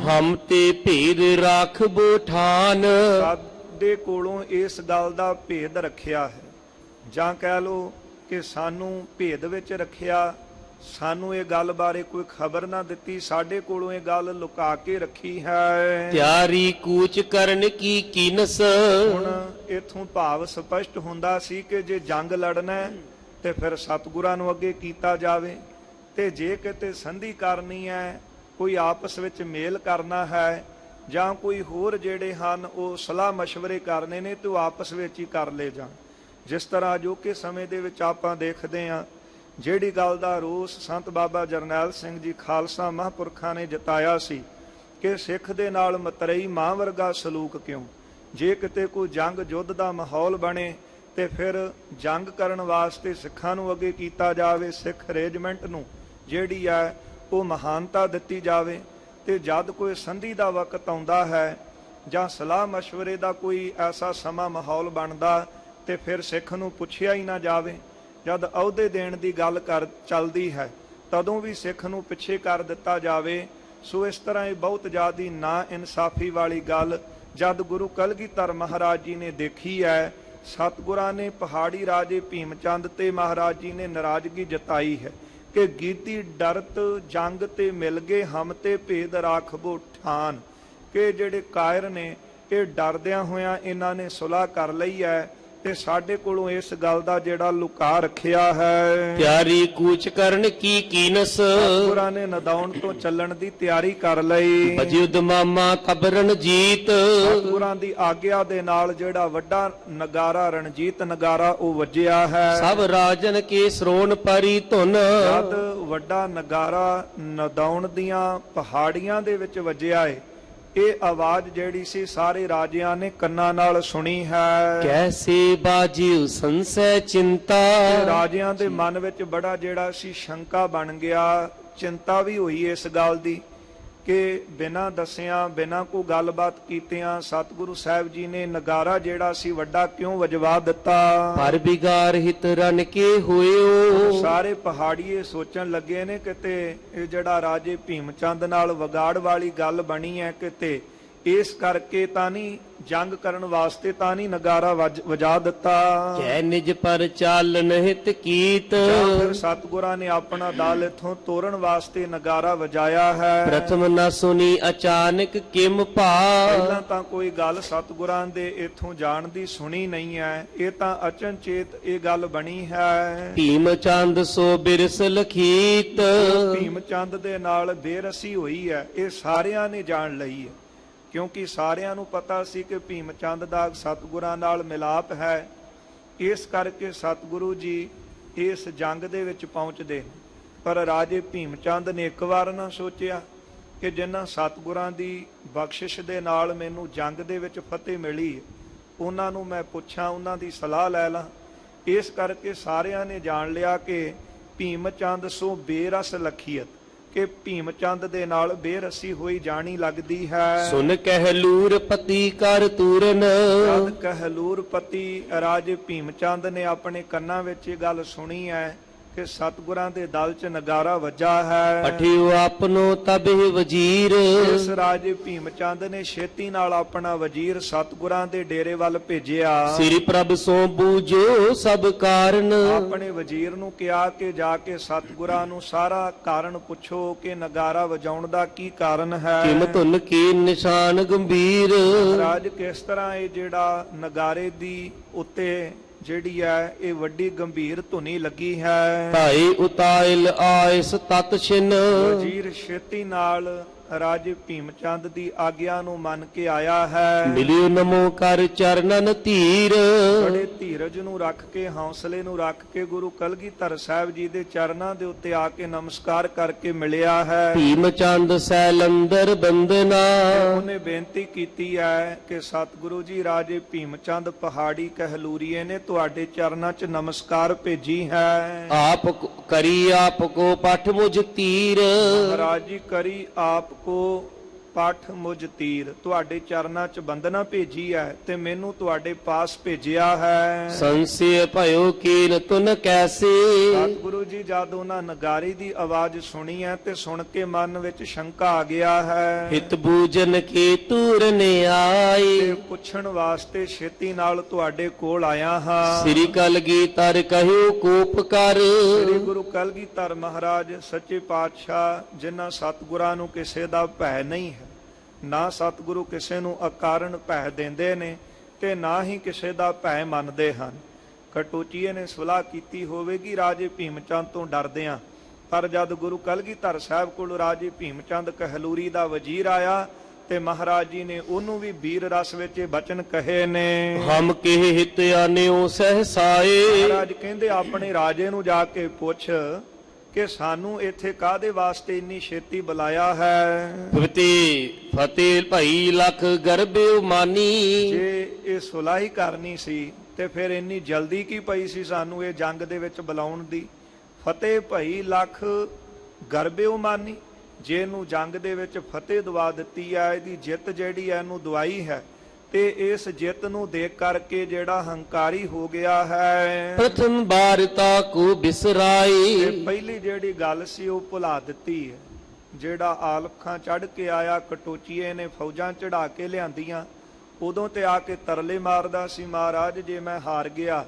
ਹਮ ਤੇ ਭੇਦ ਰਾਖਬੋ ਠਾਨ, ਸਾਡੇ ਕੋਲੋਂ ਇਸ ਗੱਲ ਦਾ ਭੇਦ ਰੱਖਿਆ ਹੈ, ਜਾਂ ਕਹਿ ਲੋ ਕਿ ਸਾਨੂੰ ਭੇਦ ਵਿੱਚ ਰੱਖਿਆ, ਸਾਨੂੰ ਇਹ ਗੱਲ ਬਾਰੇ ਕੋਈ ਖਬਰ ਨਾ ਦਿੱਤੀ, ਸਾਡੇ ਕੋਲੋਂ ਇਹ ਗੱਲ ਲੁਕਾ ਕੇ ਰੱਖੀ ਹੈ। ਤਿਆਰੀ ਕੂਚ ਕਰਨ ਕੀ ਕੀਨਸ, ਹੁਣ ਇਥੋਂ ਭਾਵ ਸਪਸ਼ਟ ਹੁੰਦਾ ਸੀ ਕਿ ਜੇ ਜੰਗ ਲੜਨਾ ਤੇ ਫਿਰ ਸਤਿਗੁਰਾਂ ਨੂੰ ਅੱਗੇ ਕੀਤਾ ਜਾਵੇ, ਤੇ ਜੇ ਕਿਤੇ ਸੰਧੀ ਕਰਨੀ ਹੈ, ਕੋਈ ਆਪਸ ਵਿੱਚ ਮੇਲ ਕਰਨਾ ਹੈ, ਜਾਂ ਕੋਈ ਹੋਰ ਜਿਹੜੇ ਹਨ ਉਹ ਸਲਾਹ ਮਸ਼ਵਰੇ ਕਰਨੇ ਨੇ, ਤੇ ਉਹ ਆਪਸ ਵਿੱਚ ਹੀ ਕਰ ਲਏ ਜਾਣ। ਜਿਸ ਤਰ੍ਹਾਂ ਅਜੋਕੇ ਸਮੇਂ ਦੇ ਵਿੱਚ ਆਪਾਂ ਦੇਖਦੇ ਹਾਂ, ਜਿਹੜੀ ਗੱਲ ਦਾ ਰੋਸ ਸੰਤ ਬਾਬਾ ਜਰਨੈਲ ਸਿੰਘ ਜੀ ਖਾਲਸਾ ਮਹਾਂਪੁਰਖਾਂ ਨੇ ਜਤਾਇਆ ਸੀ ਕਿ ਸਿੱਖ ਦੇ ਨਾਲ ਮਤਰੇਈ ਮਾਂ ਵਰਗਾ ਸਲੂਕ ਕਿਉਂ, ਜੇ ਕਿਤੇ ਕੋਈ ਜੰਗ ਯੁੱਧ ਦਾ ਮਾਹੌਲ ਬਣੇ ਤੇ ਫਿਰ ਜੰਗ ਕਰਨ ਵਾਸਤੇ ਸਿੱਖਾਂ ਨੂੰ ਅੱਗੇ ਕੀਤਾ ਜਾਵੇ, ਸਿੱਖ ਰੈਜੀਮੈਂਟ ਨੂੰ ਜਿਹੜੀ ਹੈ ਉਹ ਮਹਾਨਤਾ ਦਿੱਤੀ ਜਾਵੇ, ਤੇ ਜਦ ਕੋਈ ਸੰਧੀ ਦਾ ਵਕਤ ਆਉਂਦਾ ਹੈ ਜਾਂ ਸਲਾਹ ਮਸ਼ਵਰੇ ਦਾ ਕੋਈ ਐਸਾ ਸਮਾਂ ਮਾਹੌਲ ਬਣਦਾ ਤੇ ਫਿਰ ਸਿੱਖ ਨੂੰ ਪੁੱਛਿਆ ਹੀ ਨਾ ਜਾਵੇ। ਜਦ ਅਹੁਦੇ ਦੇਣ ਦੀ ਗੱਲ ਚੱਲਦੀ ਹੈ ਤਦੋਂ ਵੀ ਸਿੱਖ ਨੂੰ ਪਿੱਛੇ ਕਰ ਦਿੱਤਾ ਜਾਵੇ। ਸੋ ਇਸ ਤਰ੍ਹਾਂ ਇਹ ਬਹੁਤ ਜ਼ਿਆਦਾ ਨਾ ਇਨਸਾਫੀ ਵਾਲੀ ਗੱਲ ਜਦ ਗੁਰੂ ਕਲਗੀਧਰ ਮਹਾਰਾਜ ਜੀ ਨੇ ਦੇਖੀ ਹੈ, ਸਤਿਗੁਰਾਂ ਨੇ ਪਹਾੜੀ ਰਾਜੇ ਭੀਮ ਚੰਦ ਤੇ ਮਹਾਰਾਜ ਜੀ ਨੇ ਨਾਰਾਜ਼ਗੀ ਜਤਾਈ ਹੈ ਕਿ ਗੀਤੀ ਡਰਤ ਜੰਗ ਤੇ ਮਿਲ ਗਏ, ਹਮ ਤੇ ਭੇਦ ਰਾਖਬੋ ਠਾਨ, ਕਿ ਜਿਹੜੇ ਕਾਇਰ ਨੇ ਇਹ ਡਰਦਿਆਂ ਹੋਇਆਂ ਇਹਨਾਂ ਨੇ ਸੁਲਾਹ ਕਰ ਲਈ ਹੈ ਤੇ ਸਾਡੇ ਕੋਲੋਂ ਇਸ ਗੱਲ ਦਾ ਜਿਹੜਾ ਲੁਕਾ ਰੱਖਿਆ ਹੈ। ਤਿਆਰੀ ਕੂਚ ਕਰਨ ਕੀ ਕੀਨਸ, ਸਤਿਗੁਰਾਂ ਨੇ ਨਦਾਉਣ ਤੋਂ ਚੱਲਣ ਦੀ ਤਿਆਰੀ ਕਰ ਲਈ। ਬਜੁਦ ਮਾਮਾ ਕਬਰਨ ਜੀਤ, ਸਤਿਗੁਰਾਂ ਦੀ ਆਗਿਆ ਦੇ ਨਾਲ ਜਿਹੜਾ ਵੱਡਾ ਨਗਾਰਾ ਰਣਜੀਤ ਨਗਾਰਾ ਉਹ ਵੱਜਿਆ ਹੈ। ਸਭ ਰਾਜਨ ਕੇ ਸਰੋਣ ਪਰੀ ਧੁਨ, ਜਦ ਵੱਡਾ ਨਗਾਰਾ ਨਦਾਉਣ ਦੀਆਂ ਪਹਾੜੀਆਂ ਦੇ ਵਿੱਚ ਵੱਜਿਆ ਏ, ਇਹ ਆਵਾਜ਼ ਜਿਹੜੀ ਸੀ ਸਾਰੇ ਰਾਜਿਆਂ ਨੇ ਕੰਨਾਂ ਨਾਲ ਸੁਣੀ ਹੈ। ਕੈਸੇ ਬਾਜਿਉ ਸੰਸੈ ਚਿੰਤਾ, ਰਾਜਿਆਂ ਦੇ ਮਨ ਵਿੱਚ ਬੜਾ ਜਿਹੜਾ ਸੀ ਸ਼ੰਕਾ ਬਣ ਗਿਆ, ਚਿੰਤਾ ਵੀ ਹੋਈ ਇਸ ਗੱਲ ਦੀ ਕਿ ਬਿਨਾਂ ਦੱਸਿਆਂ ਬਿਨਾਂ ਕੋਈ ਗੱਲਬਾਤ ਕੀਤਿਆਂ ਸਤਿਗੁਰੂ ਸਾਹਿਬ ਜੀ ਨੇ ਨਗਾਰਾ ਜਿਹੜਾ ਸੀ ਵੱਡਾ ਕਿਉਂ ਵਜਵਾ ਦਿੱਤਾ। ਪਰ ਬਿਗਾਰ ਹਿਤ ਰਨ ਕੇ ਹੋਇਓ, ਸਾਰੇ ਪਹਾੜੀਏ ਸੋਚਣ ਲੱਗੇ ਨੇ ਕਿਤੇ ਇਹ ਜਿਹੜਾ ਰਾਜੇ ਭੀਮ ਚੰਦ ਨਾਲ ਵਿਗਾੜ ਵਾਲੀ ਗੱਲ ਬਣੀ ਹੈ, ਕਿਤੇ ਇਸ ਕਰਕੇ ਤਾਂ ਨਹੀਂ ਜੰਗ ਕਰਨ ਵਾਸਤੇ ਤਾਂ ਨਹੀਂ ਨਗਾਰਾ ਵਜਾ ਦਿੱਤਾ। ਕੈ ਨਿਜ ਪਰ ਚਾਲਨ ਹਿਤ ਕੀਤ, ਫਿਰ ਸਤਿਗੁਰਾਂ ਨੇ ਆਪਣਾ ਦਲ ਇਥੋਂ ਤੋਰਨ ਵਾਸਤੇ ਨਗਾਰਾ ਵਜਾਇਆ ਹੈ। ਪ੍ਰਥਮ ਨ ਸੁਨੀ ਅਚਾਨਕ ਕਿਮ ਭਾ, ਪਹਿਲਾਂ ਤਾਂ ਕੋਈ ਗੱਲ ਸਤਿਗੁਰਾਂ ਦੇ ਇਥੋਂ ਜਾਣ ਦੀ ਸੁਣੀ ਨਹੀਂ ਹੈ, ਇਹ ਤਾਂ ਅਚਨਚੇਤ ਇਹ ਗੱਲ ਬਣੀ ਹੈ। ਭੀਮ ਚੰਦ ਸੋ ਬਿਰਸ ਲਖੀਤ, ਭੀਮ ਚੰਦ ਦੇ ਨਾਲ ਬੇਰਸੀ ਹੋਈ ਹੈ, ਇਹ ਸਾਰਿਆਂ ਨੇ ਜਾਣ ਲਈ ਹੈ, ਕਿਉਂਕਿ ਸਾਰਿਆਂ ਨੂੰ ਪਤਾ ਸੀ ਕਿ ਭੀਮ ਚੰਦ ਦਾ ਸਤਿਗੁਰਾਂ ਨਾਲ ਮਿਲਾਪ ਹੈ। ਇਸ ਕਰਕੇ ਸਤਿਗੁਰੂ ਜੀ ਇਸ ਜੰਗ ਦੇ ਵਿੱਚ ਪਹੁੰਚਦੇ, ਪਰ ਰਾਜੇ ਭੀਮ ਚੰਦ ਨੇ ਇੱਕ ਵਾਰ ਨਾ ਸੋਚਿਆ ਕਿ ਜਿਨ੍ਹਾਂ ਸਤਿਗੁਰਾਂ ਦੀ ਬਖਸ਼ਿਸ਼ ਦੇ ਨਾਲ ਮੈਨੂੰ ਜੰਗ ਦੇ ਵਿੱਚ ਫਤਿਹ ਮਿਲੀ, ਉਹਨਾਂ ਨੂੰ ਮੈਂ ਪੁੱਛਾਂ, ਉਹਨਾਂ ਦੀ ਸਲਾਹ ਲੈ ਲਾਂ। ਇਸ ਕਰਕੇ ਸਾਰਿਆਂ ਨੇ ਜਾਣ ਲਿਆ ਕਿ ਭੀਮ ਚੰਦ ਸੋ ਬੇਰਸ ਲਖੀਅਤ, ਕਿ ਭੀਮ ਚੰਦ ਦੇ ਨਾਲ ਬੇਰਸੀ ਹੋਈ ਜਾਣੀ ਲੱਗਦੀ ਹੈ। ਸੁਨ ਕਹਿਲੂਰ ਪਤੀ ਕਰ ਤੂਰਨ, ਜਦ ਕਹਿਲੂਰ ਪਤੀ ਰਾਜੇ ਭੀਮ ਚੰਦ ਨੇ ਆਪਣੇ ਕੰਨਾਂ ਵਿੱਚ ਇਹ ਗੱਲ ਸੁਣੀ ਹੈ ਕਿ ਸਤਿਗੁਰਾਂ ਦੇ ਦਲ 'ਚ ਨਗਾਰਾ ਵੱਜਾ ਹੈ, ਪਠਿਓ ਆਪਨੋ ਤਬਿ ਵਜੀਰ, ਇਸ ਰਾਜੇ ਭੀਮ ਚੰਦ ਨੇ ਛੇਤੀ ਨਾਲ ਆਪਣਾ ਵਜ਼ੀਰ ਸਤਿਗੁਰਾਂ ਦੇ ਡੇਰੇ ਵੱਲ ਭੇਜਿਆ। ਸ੍ਰੀ ਪ੍ਰਭ ਸੋ ਬੂਝੋ ਸਭ ਕਾਰਨ, ਆਪਣੇ ਵਜ਼ੀਰ ਨੂੰ ਕਿਹਾ ਕਿ ਜਾ ਕੇ ਸਤਿਗੁਰਾਂ ਨੂੰ ਸਾਰਾ ਕਾਰਨ ਪੁੱਛੋ ਕਿ ਨਗਾਰਾ ਵਜਾਉਣ ਦਾ ਕੀ ਕਾਰਨ ਹੈ। ਕਿਮ ਧੁਨ ਕੀ ਨਿਸ਼ਾਨ ਗੰਭੀਰ, ਰਾਜ ਕਿਸ ਤਰ੍ਹਾਂ ਇਹ ਜਿਹੜਾ ਨਗਾਰੇ ਦੀ ਉੱਤੇ ਜਿਹੜੀ ਹੈ ਇਹ ਵੱਡੀ ਗੰਭੀਰ ਧੁਨੀ ਲੱਗੀ ਹੈ। ਭਾਈ ਉਤਾਇਲ ਆਇਸ ਤਤ ਛਿਨ, ਵਜ਼ੀਰ ਛੇਤੀ ਨਾਲ ਰਾਜੇ ਭੀਮ ਚੰਦ ਦੀ ਆਗਿਆ ਨੂੰ ਮੰਨ ਕੇ ਆਇਆ ਹੈ। ਮਿਲਿਓ ਨਮੋ ਕਰ ਚਰਨਨ ਧੀਰ, ਬੜੇ ਧੀਰਜ ਨੂੰ ਰੱਖ ਕੇ ਹੌਸਲੇ ਨੂੰ ਰੱਖ ਕੇ ਗੁਰੂ ਕਲਗੀਧਰ ਸਾਹਿਬ ਜੀ ਦੇ ਚਰਨਾਂ ਦੇ ਉੱਤੇ ਆ ਕੇ ਨਮਸਕਾਰ ਕਰਕੇ ਮਿਲਿਆ ਹੈ। ਭੀਮ ਚੰਦ ਸੈਲੰਦਰ ਬੰਦਨਾ, ਉਹਨੇ ਬੇਨਤੀ ਕੀਤੀ ਹੈ ਕਿ ਸਤਿਗੁਰੂ ਜੀ ਰਾਜੇ ਭੀਮ ਚੰਦ ਪਹਾੜੀ ਕਹਿਲੂਰੀਏ ਨੇ ਤੁਹਾਡੇ ਚਰਨਾਂ 'ਚ ਨਮਸਕਾਰ ਭੇਜੀ ਹੈ। ਆਪ ਕਰੀ ਆਪ ਕੋ ਪਠ ਮੁਝ ਤੀਰ, ਮਹਾਰਾਜ ਜੀ ਕਰੀ ਆਪ ਕੋ ਪਠ ਮੁਝ ਤੀਰ, ਤੁਹਾਡੇ ਚਰਨਾਂ 'ਚ ਬੰਦਨਾ ਭੇਜੀ ਹੈ ਤੇ ਮੈਨੂੰ ਤੁਹਾਡੇ ਪਾਸ ਭੇਜਿਆ ਹੈ। ਸੰਸ਼ਯ ਭਇਓ ਕੀਨ ਤੁਨ ਕੈਸੇ, ਸਤਿਗੁਰੂ ਜੀ ਜਦ ਉਹਨਾਂ ਨਗਾਰੀ ਦੀ ਆਵਾਜ਼ ਸੁਣੀ ਹੈ ਤੇ ਸੁਣ ਕੇ ਮਨ ਵਿੱਚ ਸ਼ੰਕਾ ਆ ਗਿਆ ਹੈ ਹਿਤ ਬੂਜਨ ਕੀ ਤੂਰਨ ਤੇ ਆਏ, ਪੁੱਛਣ ਵਾਸਤੇ ਛੇਤੀ ਨਾਲ ਤੁਹਾਡੇ ਕੋਲ ਆਇਆ ਹਾਂ। ਸ੍ਰੀ ਕਲਗੀਧਰ ਕਹਿਓ ਕੋਪ ਕਰ, ਸ੍ਰੀ ਗੁਰੂ ਕਲਗੀਧਰ ਮਹਾਰਾਜ ਸੱਚੇ ਪਾਤਸ਼ਾਹ ਜਿਨ੍ਹਾਂ ਸਤਿਗੁਰਾਂ ਨੂੰ ਕਿਸੇ ਦਾ ਭੈ ਨਹੀਂ ਹੈ, ਨਾ ਸਤਿਗੁਰੂ ਕਿਸੇ ਨੂੰ ਅਕਾਰਨ ਭੈ ਦਿੰਦੇ ਨੇ ਤੇ ਨਾ ਹੀ ਕਿਸੇ ਦਾ ਭੈ ਮੰਨਦੇ ਹਨ। ਕਟੋਚੀਏ ਨੇ ਸਲਾਹ ਕੀਤੀ ਹੋਵੇਗੀ ਰਾਜੇ ਭੀਮ ਚੰਦ ਤੋਂ ਡਰਦਿਆਂ, ਪਰ ਜਦ ਗੁਰੂ ਕਲਗੀਧਰ ਸਾਹਿਬ ਕੋਲ ਰਾਜੇ ਭੀਮ ਚੰਦ ਕਹਿਲੂਰੀ ਦਾ ਵਜ਼ੀਰ ਆਇਆ ਤੇ ਮਹਾਰਾਜ ਜੀ ਨੇ ਉਹਨੂੰ ਵੀ ਵੀਰ ਰਸ ਵਿੱਚ ਇਹ ਬਚਨ ਕਹੇ ਨੇ। ਹਮ ਕਿਹ ਹਿਤ ਆਨਿਓ ਸਹਸਾਏ, ਮਹਾਰਾਜ ਕਹਿੰਦੇ ਆਪਣੇ ਰਾਜੇ ਨੂੰ ਜਾ ਕੇ ਪੁੱਛ ਕਿ ਸਾਨੂੰ ਇੱਥੇ ਕਾਹਦੇ ਵਾਸਤੇ ਇੰਨੀ ਛੇਤੀ ਬੁਲਾਇਆ ਹੈ। ਫਤਿਹ ਭਈ ਲਖ ਗਰਭਿਓ ਮਾਨੀ, ਜੇ ਇਹ ਸੁਲਾਹੀ ਕਰਨੀ ਸੀ ਤੇ ਫਿਰ ਇੰਨੀ ਜਲਦੀ ਕੀ ਪਈ ਸੀ ਸਾਨੂੰ ਇਹ ਜੰਗ ਦੇ ਵਿੱਚ ਬੁਲਾਉਣ ਦੀ। ਫਤਿਹ ਭਈ ਲਖ ਗਰਭਿਓ ਮਾਨੀ, ਜੇ ਇਹਨੂੰ ਜੰਗ ਦੇ ਵਿੱਚ ਫਤਿਹ ਦਵਾ ਦਿੱਤੀ ਹੈ, ਇਹਦੀ ਜਿੱਤ ਜਿਹੜੀ ਹੈ ਇਹਨੂੰ ਦਵਾਈ ਹੈ ਤੇ ਇਸ ਜਿੱਤ ਨੂੰ ਦੇਖ ਕਰਕੇ ਜਿਹੜਾ ਹੰਕਾਰੀ ਹੋ ਗਿਆ ਹੈ, ਪ੍ਰਥਮ ਬਾਰਤਾ ਕੋ ਬਿਸਰਾਈ, ਤੇ ਪਹਿਲੀ ਜਿਹੜੀ ਗੱਲ ਸੀ ਉਹ ਭੁਲਾ ਦਿੱਤੀ ਹੈ। ਜਿਹੜਾ ਆਲਖਾਂ ਚੜ ਕੇ ਆਇਆ, ਕਟੋਚੀਏ ਨੇ ਫੌਜਾਂ ਚੜਾ ਕੇ ਲਿਆਂਦੀਆਂ, ਉਦੋਂ ਤੇ ਆ ਕੇ ਤਰਲੇ ਮਾਰਦਾ ਸੀ ਮਹਾਰਾਜ ਜੇ ਮੈਂ ਹਾਰ ਗਿਆ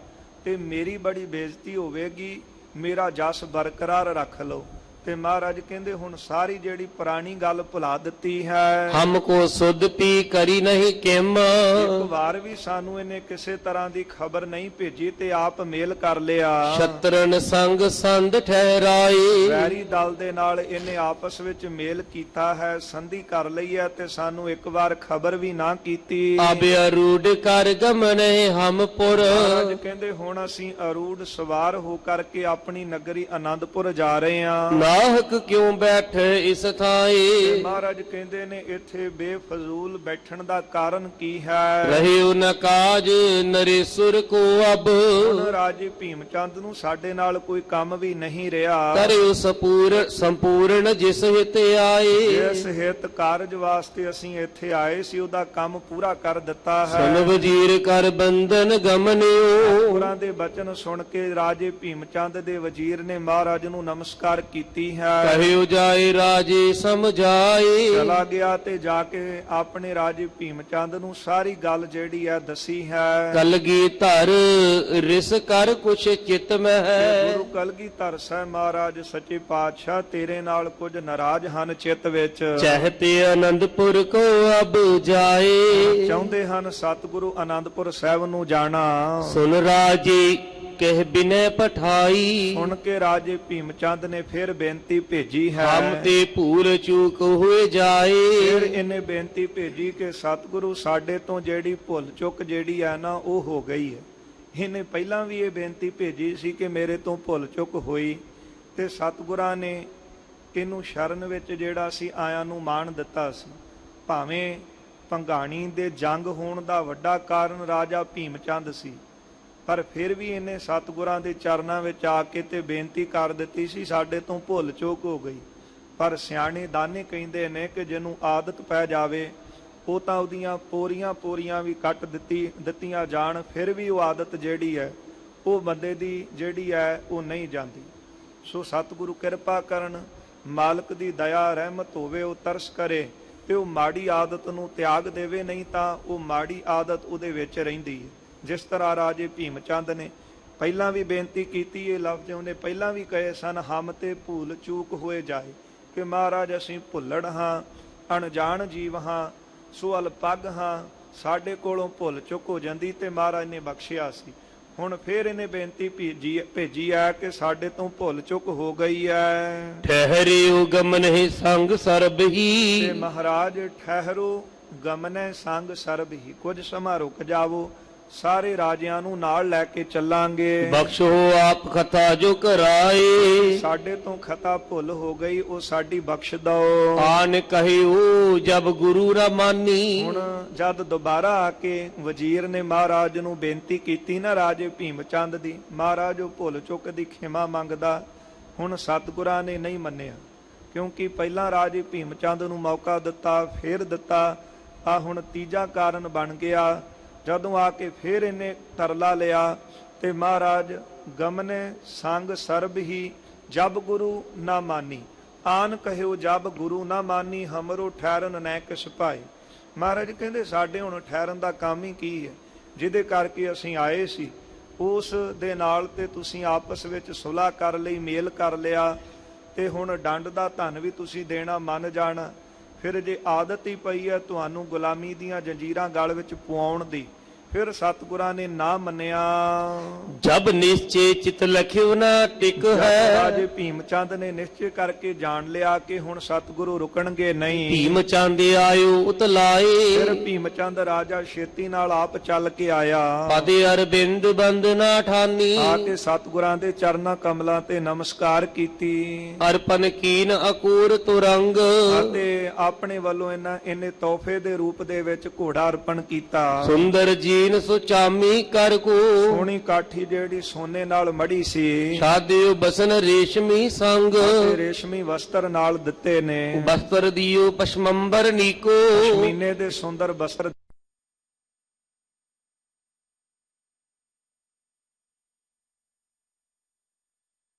ਤੇ ਮੇਰੀ ਬੜੀ ਬੇਇੱਜ਼ਤੀ ਹੋਵੇਗੀ, ਮੇਰਾ ਜਸ ਬਰਕਰਾਰ ਰੱਖ ਲਓ। ਤੇ ਮਹਾਰਾਜ ਕਹਿੰਦੇ ਹੁਣ ਸਾਰੀ ਜਿਹੜੀ ਪੁਰਾਣੀ ਗੱਲ ਭੁਲਾ ਦਿੱਤੀ ਹੈ। ਹਮ ਕੋ ਸੁਧ ਪੀ ਕਰੀ ਨਹੀਂ ਕਿਮ, ਇੱਕ ਵਾਰ ਵੀ ਸਾਨੂੰ ਇਹਨੇ ਕਿਸੇ ਤਰ੍ਹਾਂ ਦੀ ਖਬਰ ਨਹੀਂ ਭੇਜੀ ਤੇ ਆਪ ਮੇਲ ਕਰ ਲਿਆ। ਸ਼ਤਰਨ ਸੰਗ ਸੰਧ ਠਹਿਰਾਏ, ਵੈਰੀ ਦਲ ਦੇ ਨਾਲ ਇਹਨੇ ਆਪਸ ਵਿੱਚ ਮੇਲ ਕੀਤਾ ਹੈ, ਸੰਧੀ ਕਰ ਲਈ ਹੈ ਤੇ ਸਾਨੂੰ ਇੱਕ ਵਾਰ ਖਬਰ ਵੀ ਨਾ ਕੀਤੀ। ਅਬ ਅਰੂਢ ਕਰ ਗਮਨੇ ਹਮਪੁਰ, ਮਹਾਰਾਜ ਕਹਿੰਦੇ ਹੁਣ ਅਸੀਂ ਅਰੂੜ ਸਵਾਰ ਹੋ ਕਰਕੇ ਆਪਣੀ ਨਗਰੀ ਆਨੰਦਪੁਰ ਜਾ ਰਹੇ ਹਾਂ। ਨਾਹਕ ਕਿਉਂ ਬੈਠੇ ਇਸ ਥਾਈ, ਮਹਾਰਾਜ ਕਹਿੰਦੇ ਨੇ ਇੱਥੇ ਬੇਫਜ਼ੂਲ ਬੈਠਣ ਦਾ ਕਾਰਨ ਕੀ ਹੈ। ਰਹਿਓ ਨ ਕਾਜ ਨਰੇਸੁਰ ਕੋ ਅਬ, ਹੁਣ ਰਾਜੇ ਭੀਮ ਚੰਦ ਨੂੰ ਸਾਡੇ ਨਾਲ ਕੋਈ ਕੰਮ ਵੀ ਨਹੀਂ ਰਿਹਾ। ਕਰਿਓ ਸੰਪੂਰਨ ਜਿਸ ਹਿਤ ਆਏ, ਇਸ ਹਿਤ ਕਾਰਜ ਵਾਸਤੇ ਅਸੀਂ ਇੱਥੇ ਆਏ ਸੀ ਉਹਦਾ ਕੰਮ ਪੂਰਾ ਕਰ ਦਿੱਤਾ ਹੈ। ਸੁਨ ਵਜ਼ੀਰ ਕਰ ਬੰਧਨ ਗਮਨਿਓ, ਗੁਰਾਂ ਦੇ ਬਚਨ ਸੁਣ ਕੇ ਰਾਜੇ ਭੀਮ ਚੰਦ ਦੇ ਵਜ਼ੀਰ ਨੇ ਮਹਾਰਾਜ ਨੂੰ ਨਮਸਕਾਰ ਕੀਤੀ ਹੈ। ਕਹਿਓ ਜਾਏ ਰਾਜੇ ਸਮਝਾਏ, ਚਲਾ ਗਿਆ ਤੇ ਜਾ ਕੇ ਆਪਣੇ ਰਾਜੇ ਭੀਮ ਚੰਦ ਨੂੰ ਸਾਰੀ ਗੱਲ ਜਿਹੜੀ ਹੈ ਦੱਸੀ ਹੈ। ਕਲਗੀਧਰ ਰਿਸ ਕਰ ਕੁਛ ਚਿਤ ਮਹਿ, ਗੁਰੂ ਕਲਗੀਧਰ ਸਾਹਿਬ ਮਹਾਰਾਜ ਸੱਚੇ ਪਾਤਸ਼ਾਹ ਤੇਰੇ ਨਾਲ ਕੁਝ ਨਾਰਾਜ਼ ਹਨ ਚਿੱਤ ਵਿੱਚ। ਚਾਹਤੇ ਆਨੰਦਪੁਰ ਕੋ ਅਬ ਜਾਏ, ਚਾਹੁੰਦੇ ਹਨ ਸਤਿਗੁਰੂ ਆਨੰਦਪੁਰ ਸਾਹਿਬ ਨੂੰ ਜਾਣਾ। ਸੁਨ ਰਾਜੇ ਕਹਿ ਬਿਨੈ ਪਠਾਈ, ਸੁਣ ਕੇ ਰਾਜੇ ਭੀਮ ਚੰਦ ਨੇ ਫਿਰ ਬੇਨਤੀ ਭੇਜੀ ਹੈ। ਹਮ ਤੇ ਭੂਲ ਚੂਕ ਹੋਏ ਫਿਰ ਜਾਏ, ਇਹਨੇ ਬੇਨਤੀ ਭੇਜੀ ਕਿ ਸਤਿਗੁਰੂ ਸਾਡੇ ਤੋਂ ਜਿਹੜੀ ਭੁੱਲ ਚੁੱਕ ਜਿਹੜੀ ਹੈ ਨਾ ਉਹ ਹੋ ਗਈ ਹੈ। ਇਹਨੇ ਪਹਿਲਾਂ ਵੀ ਇਹ ਬੇਨਤੀ ਭੇਜੀ ਸੀ ਕਿ ਮੇਰੇ ਤੋਂ ਭੁੱਲ ਚੁੱਕ ਹੋਈ ਤੇ ਸਤਿਗੁਰਾਂ ਨੇ ਇਹਨੂੰ ਸ਼ਰਨ ਵਿੱਚ ਜਿਹੜਾ ਸੀ ਆਇਆਂ ਨੂੰ ਮਾਣ ਦਿੱਤਾ ਸੀ। ਭਾਵੇਂ ਭੰਗਾਣੀ ਦੇ ਜੰਗ ਹੋਣ ਦਾ ਵੱਡਾ ਕਾਰਨ ਰਾਜਾ ਭੀਮ ਚੰਦ ਸੀ, ਪਰ ਫਿਰ ਵੀ ਇਹਨੇ ਸਤਿਗੁਰਾਂ ਦੇ ਚਰਨਾਂ ਵਿੱਚ ਆ ਕੇ ਤੇ ਬੇਨਤੀ ਕਰ ਦਿੱਤੀ ਸੀ, ਸਾਡੇ ਤੋਂ ਭੁੱਲ ਚੂਕ ਹੋ ਗਈ। ਪਰ ਸਿਆਣੇ ਦਾਨੇ ਕਹਿੰਦੇ ਨੇ ਕਿ ਜਿਹਨੂੰ ਆਦਤ ਪੈ ਜਾਵੇ ਉਹ ਤਾਂ ਉਹਦੀਆਂ ਪੋਰੀਆਂ ਵੀ ਕੱਟ ਦਿੱਤੀਆਂ ਜਾਣ, ਫਿਰ ਵੀ ਉਹ ਆਦਤ ਜਿਹੜੀ ਹੈ ਉਹ ਬੰਦੇ ਦੀ ਜਿਹੜੀ ਹੈ ਉਹ ਨਹੀਂ ਜਾਂਦੀ। ਸੋ ਸਤਿਗੁਰੂ ਕਿਰਪਾ ਕਰਨ, ਮਾਲਕ ਦੀ ਦਇਆ ਰਹਿਮਤ ਹੋਵੇ, ਉਹ ਤਰਸ ਕਰੇ ਤੇ ਉਹ ਮਾੜੀ ਆਦਤ ਨੂੰ ਤਿਆਗ ਦੇਵੇ, ਨਹੀਂ ਤਾਂ ਉਹ ਮਾੜੀ ਆਦਤ ਉਹਦੇ ਵਿੱਚ ਰਹਿੰਦੀ ਹੈ। ਜਿਸ ਤਰ੍ਹਾਂ ਰਾਜੇ ਭੀਮ ਚੰਦ ਨੇ ਪਹਿਲਾਂ ਵੀ ਬੇਨਤੀ ਕੀਤੀ, ਇਹ ਲਫ਼ਜ਼ ਉਹਨੇ ਪਹਿਲਾਂ ਵੀ ਕਹੇ ਸਨ, ਹਮ ਤੇ ਭੂਲ ਚੂਕ ਹੋਏ ਜਾਏ, ਕਿ ਮਹਾਰਾਜ ਅਸੀਂ ਭੁੱਲੜ ਹਾਂ, ਅਣਜਾਣ ਜੀਵ ਹਾਂ, ਸੋ ਅਲਪੱਗ ਹਾਂ, ਸਾਡੇ ਕੋਲੋਂ ਭੁੱਲ ਚੁੱਕ ਹੋ ਜਾਂਦੀ ਤੇ ਮਹਾਰਾਜ ਨੇ ਬਖਸ਼ਿਆ ਸੀ। ਹੁਣ ਫੇਰ ਇਹਨੇ ਬੇਨਤੀ ਭੇਜੀ ਹੈ ਕਿ ਸਾਡੇ ਤੋਂ ਭੁੱਲ ਚੁੱਕ ਹੋ ਗਈ ਹੈ। ਠਹਿਰਿਓ ਗਮਨਹਿ ਸੰਗ ਸਰਬ ਹੀ, ਤੇ ਮਹਾਰਾਜ ਠਹਿਰੋ ਗਮਨੈ ਸੰਗ ਸਰਬ ਹੀ, ਕੁਝ ਸਮਾਂ ਰੁਕ ਜਾਵੋ, ਸਾਰੇ ਰਾਜਿਆਂ ਨੂੰ ਨਾਲ ਲੈ ਕੇ ਚੱਲਾਂਗੇ। ਬਖਸ਼ੋ ਆਪ ਖਤਾ ਜੋ ਕਰਾਏ, ਸਾਡੇ ਤੋਂ ਖਤਾ ਭੁੱਲ ਹੋ ਗਈ, ਉਹ ਸਾਡੀ ਬਖਸ਼ ਦਓ। ਆਨ ਕਹਿਓ ਜਬ ਗੁਰੂ ਰਮਾਨੀ, ਹੁਣ ਜਦ ਦੁਬਾਰਾ ਆ ਕੇ ਵਜ਼ੀਰ ਨੇ ਮਹਾਰਾਜ ਨੂੰ ਬੇਨਤੀ ਕੀਤੀ ਨਾ ਰਾਜੇ ਭੀਮ ਚੰਦ ਦੀ, ਮਹਾਰਾਜ ਉਹ ਭੁੱਲ ਚੁੱਕ ਦੀ ਖਿਮਾ ਮੰਗਦਾ। ਹੁਣ ਸਤਿਗੁਰਾਂ ਨੇ ਨਹੀਂ ਮੰਨਿਆ, ਕਿਉਂਕਿ ਪਹਿਲਾਂ ਰਾਜੇ ਭੀਮ ਚੰਦ ਨੂੰ ਮੌਕਾ ਦਿੱਤਾ, ਫੇਰ ਦਿੱਤਾ, ਆ ਹੁਣ ਤੀਜਾ ਕਾਰਨ ਬਣ ਗਿਆ। ਜਦੋਂ ਆ ਕੇ ਫੇਰ ਇਹਨੇ ਤਰਲਾ ਲਿਆ ਤੇ ਮਹਾਰਾਜ ਗਮਨੇ ਸੰਗ ਸਰਬ ਹੀ ਜਬ ਗੁਰੂ ਨਾ ਮਾਨੀ, ਆਨ ਕਹਿਓ ਜਬ ਗੁਰੂ ਨਾ ਮਾਨੀ, ਹਮਰੋ ਠਹਿਰਨ ਨੈ ਕਿਸ ਭਾਏ। ਮਹਾਰਾਜ ਕਹਿੰਦੇ ਸਾਡੇ ਹੁਣ ਠਹਿਰਨ ਦਾ ਕੰਮ ਹੀ ਕੀ ਹੈ, ਜਿਹਦੇ ਕਰਕੇ ਅਸੀਂ ਆਏ ਸੀ ਉਸ ਦੇ ਨਾਲ ਤੇ ਤੁਸੀਂ ਆਪਸ ਵਿੱਚ ਸੁਲ੍ਹਾ ਕਰ ਲਈ, ਮੇਲ ਕਰ ਲਿਆ, ਤੇ ਹੁਣ ਡੰਡ ਦਾ ਧਨ ਵੀ ਤੁਸੀਂ ਦੇਣਾ ਮੰਨ ਜਾਣਾ। ਫਿਰ ਜੇ ਆਦਤ ਹੀ ਪਈ ਹੈ ਤੁਹਾਨੂੰ ਗੁਲਾਮੀ ਦੀਆਂ ਜੰਜੀਰਾਂ ਗਲ ਵਿੱਚ ਪਵਾਉਣ ਦੀ, ਫਿਰ ਸਤਿਗੁਰਾਂ ਨੇ ਨਾ ਮੰਨਿਆ। ਜਬ ਨਿਸ਼ਚੇ ਚਿਤ ਲਖਿਓ ਨਾ ਟਿਕ ਹੈ, ਰਾਜੇ ਭੀਮ ਚੰਦ ਨੇ ਨਿਸ਼ਚੈ ਕਰਕੇ ਜਾਣ ਲਿਆ ਕਿ ਹੁਣ ਸਤਿਗੁਰੂ ਰੁਕਣਗੇ ਨਹੀਂ। ਭੀਮ ਚੰਦ ਆਇਓ ਉਤਲਾਏ, ਫਿਰ ਭੀਮ ਚੰਦ ਰਾਜਾ ਛੇਤੀ ਨਾਲ ਆਪ ਚੱਲ ਕੇ ਆਇਆ। ਪਦ ਅਰਬਿੰਦ ਬੰਦਨਾ ਠਾਨੀ, ਆ ਕੇ ਸਤਿਗੁਰਾਂ ਦੇ ਚਰਨਾਂ ਕਮਲਾਂ ਤੇ ਨਮਸਕਾਰ ਕੀਤੀ। ਅਰਪਨ ਕੀਨ ਅਕੂਰ ਤੁਰੰਗ, ਅਤੇ ਆਪਣੇ ਵੱਲੋਂ ਇਹਨੇ ਤੋਹਫੇ ਦੇ ਰੂਪ ਦੇ ਵਿੱਚ ਘੋੜਾ ਅਰਪਣ ਕੀਤਾ। ਸੁੰਦਰ ਜੀਨ ਸੁਚਾਮੀ ਕਰ ਕੋ, ਸੋਹਣੀ ਕਾਠੀ ਜਿਹੜੀ ਸੋਨੇ ਨਾਲ ਮੜੀ ਸੀ, ਸਾਦਿਓ ਬਸਨ ਰੇਸ਼ਮੀ ਸੰਗ, ਤੇ ਰੇਸ਼ਮੀ ਵਸਤਰ ਨਾਲ ਦਿੱਤੇ ਨੇ। ਬਸਤਰ ਦਿਓ ਪਸ਼ਮੰਬਰ ਨੀਕੋ, ਪਸ਼ਮੀਨੇ ਦੇ ਸੁੰਦਰ ਬਸਤਰ।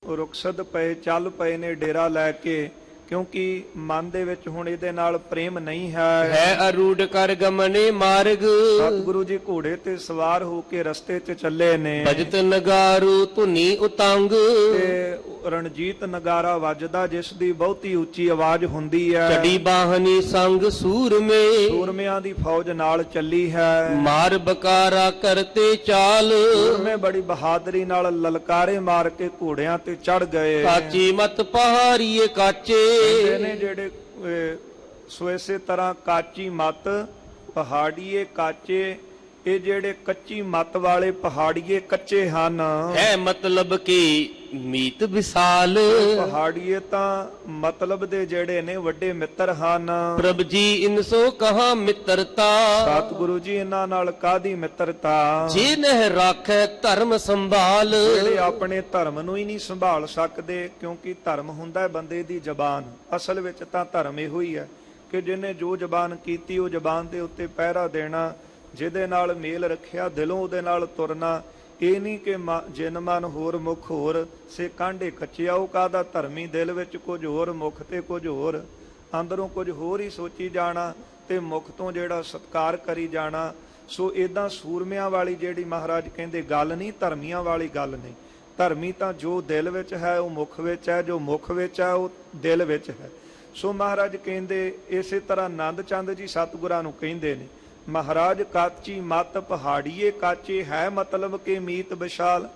ਰੁਖਸਦ ਪਏ, ਚੱਲ ਪਏ ਨੇ ਡੇਰਾ ਲੈ ਕੇ, ਕਿਉਂਕਿ ਮਨ ਦੇ ਵਿੱਚ ਹੁਣ ਇਹਦੇ ਨਾਲ ਪ੍ਰੇਮ ਨਹੀਂ ਹੈ ਅਰੂਢ ਕਰ ਗਮਨੇ ਮਾਰਗ, ਸਤਿਗੁਰੂ ਜੀ ਘੋੜੇ ਤੇ ਸਵਾਰ ਹੋ ਕੇ ਰਸਤੇ 'ਚ ਚੱਲੇ ਨੇ। ਭਜਤ ਨਗਾਰੂ ਧੁਨੀ ਉਤੰਗ, ਤੇ ਰਣਜੀਤ ਨਗਾਰਾ ਵੱਜਦਾ, ਜਿਸ ਦੀ ਬਹੁਤੀ ਉੱਚੀ ਆਵਾਜ਼ ਹੁੰਦੀ ਹੈ। ਚੜੀ ਬਾਹਨੀ ਸੰਗ ਸੂਰਮੇ, ਸੂਰਮਿਆਂ ਦੀ ਫੌਜ ਨਾਲ ਚੱਲੀ ਹੈ। ਮਾਰ ਬਕਾਰਾ ਕਰਤੇ ਚਾਲ, ਸੂਰਮੇ ਬੜੀ ਬਹਾਦਰੀ ਨਾਲ ਲਲਕਾਰੇ ਮਾਰ ਕੇ ਘੋੜਿਆਂ ਤੇ ਚੜ ਗਏ। ਕਾਚੀ ਮਤ ਪਹਾੜੀਏ ਕਾਚੇ, ਨੇ ਜਿਹੜੇ ਸੋ ਇਸੇ ਤਰ੍ਹਾਂ ਕਾਚੀ ਮਤ ਪਹਾੜੀਏ ਕਾਚੇ, ਇਹ ਜਿਹੜੇ ਕੱਚੀ ਮਤ ਵਾਲੇ ਪਹਾੜੀਏ ਕੱਚੇ ਹਨ। ਹੈ ਮਤਲਬ ਕਿ ਮੀਤ ਵਿਸਾਲ, ਪਹਾੜੀਏ ਤਾਂ ਮਤਲਬ ਦੇ ਜਿਹੜੇ ਨੇ ਵੱਡੇ ਮਿੱਤਰ ਹਨ। ਪ੍ਰਭ ਜੀ ਇਨਸੋ ਕਹਾ ਮਿੱਤਰਤਾ, ਸਤਿਗੁਰੂ ਜੀ ਇਹਨਾਂ ਨਾਲ ਕਾਦੀ ਮਿੱਤਰਤਾ, ਜੇ ਨਹਿ ਰਾਖੈ ਧਰਮ ਸੰਭਾਲ, ਜਿਹੜੇ ਆਪਣੇ ਧਰਮ ਨੂੰ ਹੀ ਨਹੀਂ ਸੰਭਾਲ ਸਕਦੇ, ਕਿਉਂਕਿ ਧਰਮ ਹੁੰਦਾ ਹੈ ਬੰਦੇ ਦੀ ਜ਼ਬਾਨ। ਅਸਲ ਵਿੱਚ ਤਾਂ ਧਰਮ ਇਹੋ ਹੀ ਹੈ ਕਿ ਜਿਹਨੇ ਜੋ ਜ਼ਬਾਨ ਕੀਤੀ ਉਹ ਜ਼ਬਾਨ ਦੇ ਉੱਤੇ ਪਹਿਰਾ ਦੇਣਾ, ਜਿਹਦੇ ਨਾਲ ਮੇਲ ਰੱਖਿਆ ਦਿਲੋਂ ਉਹਦੇ ਨਾਲ ਤੁਰਨਾ। ਇਹ ਨਹੀਂ ਕਿ ਜਿਨ ਮਨ ਹੋਰ ਮੁਖ ਹੋਰ, ਸੇ ਕਾਂਢੇ ਕੱਚਿਆ, ਉਹ ਕਾਹਦਾ ਧਰਮੀ, ਦਿਲ ਵਿੱਚ ਕੁਝ ਹੋਰ, ਮੁਖ ਤੇ ਕੁਝ ਹੋਰ, ਅੰਦਰੋਂ ਕੁਝ ਹੋਰ ਹੀ ਸੋਚੀ ਜਾਣਾ ਤੇ ਮੁਖ ਤੋਂ ਜਿਹੜਾ ਸਤਕਾਰ ਕਰੀ ਜਾਣਾ। ਸੋ ਇਦਾਂ ਸੂਰਮਿਆਂ ਵਾਲੀ ਜਿਹੜੀ ਮਹਾਰਾਜ ਕਹਿੰਦੇ ਗੱਲ ਨਹੀਂ, ਧਰਮੀਆਂ ਵਾਲੀ ਗੱਲ ਨਹੀਂ। ਧਰਮੀ ਤਾਂ ਜੋ ਦਿਲ ਵਿੱਚ ਹੈ ਉਹ ਮੁਖ ਵਿੱਚ ਹੈ, ਜੋ ਮੁਖ ਵਿੱਚ ਹੈ ਉਹ ਦਿਲ ਵਿੱਚ ਹੈ। ਸੋ ਮਹਾਰਾਜ ਕਹਿੰਦੇ ਇਸੇ ਤਰ੍ਹਾਂ ਆਨੰਦ ਚੰਦ ਜੀ ਸਤਿਗੁਰਾਂ ਨੂੰ ਕਹਿੰਦੇ ਨੇ, ਮਹਾਰਾਜ ਕਾਚੀ ਮਤ ਪਹਾੜੀਏ ਕਾਚੇ, ਹੈ ਮਤਲਬ ਕਿ ਮੀਤ ਵਿਸ਼ਾਲ।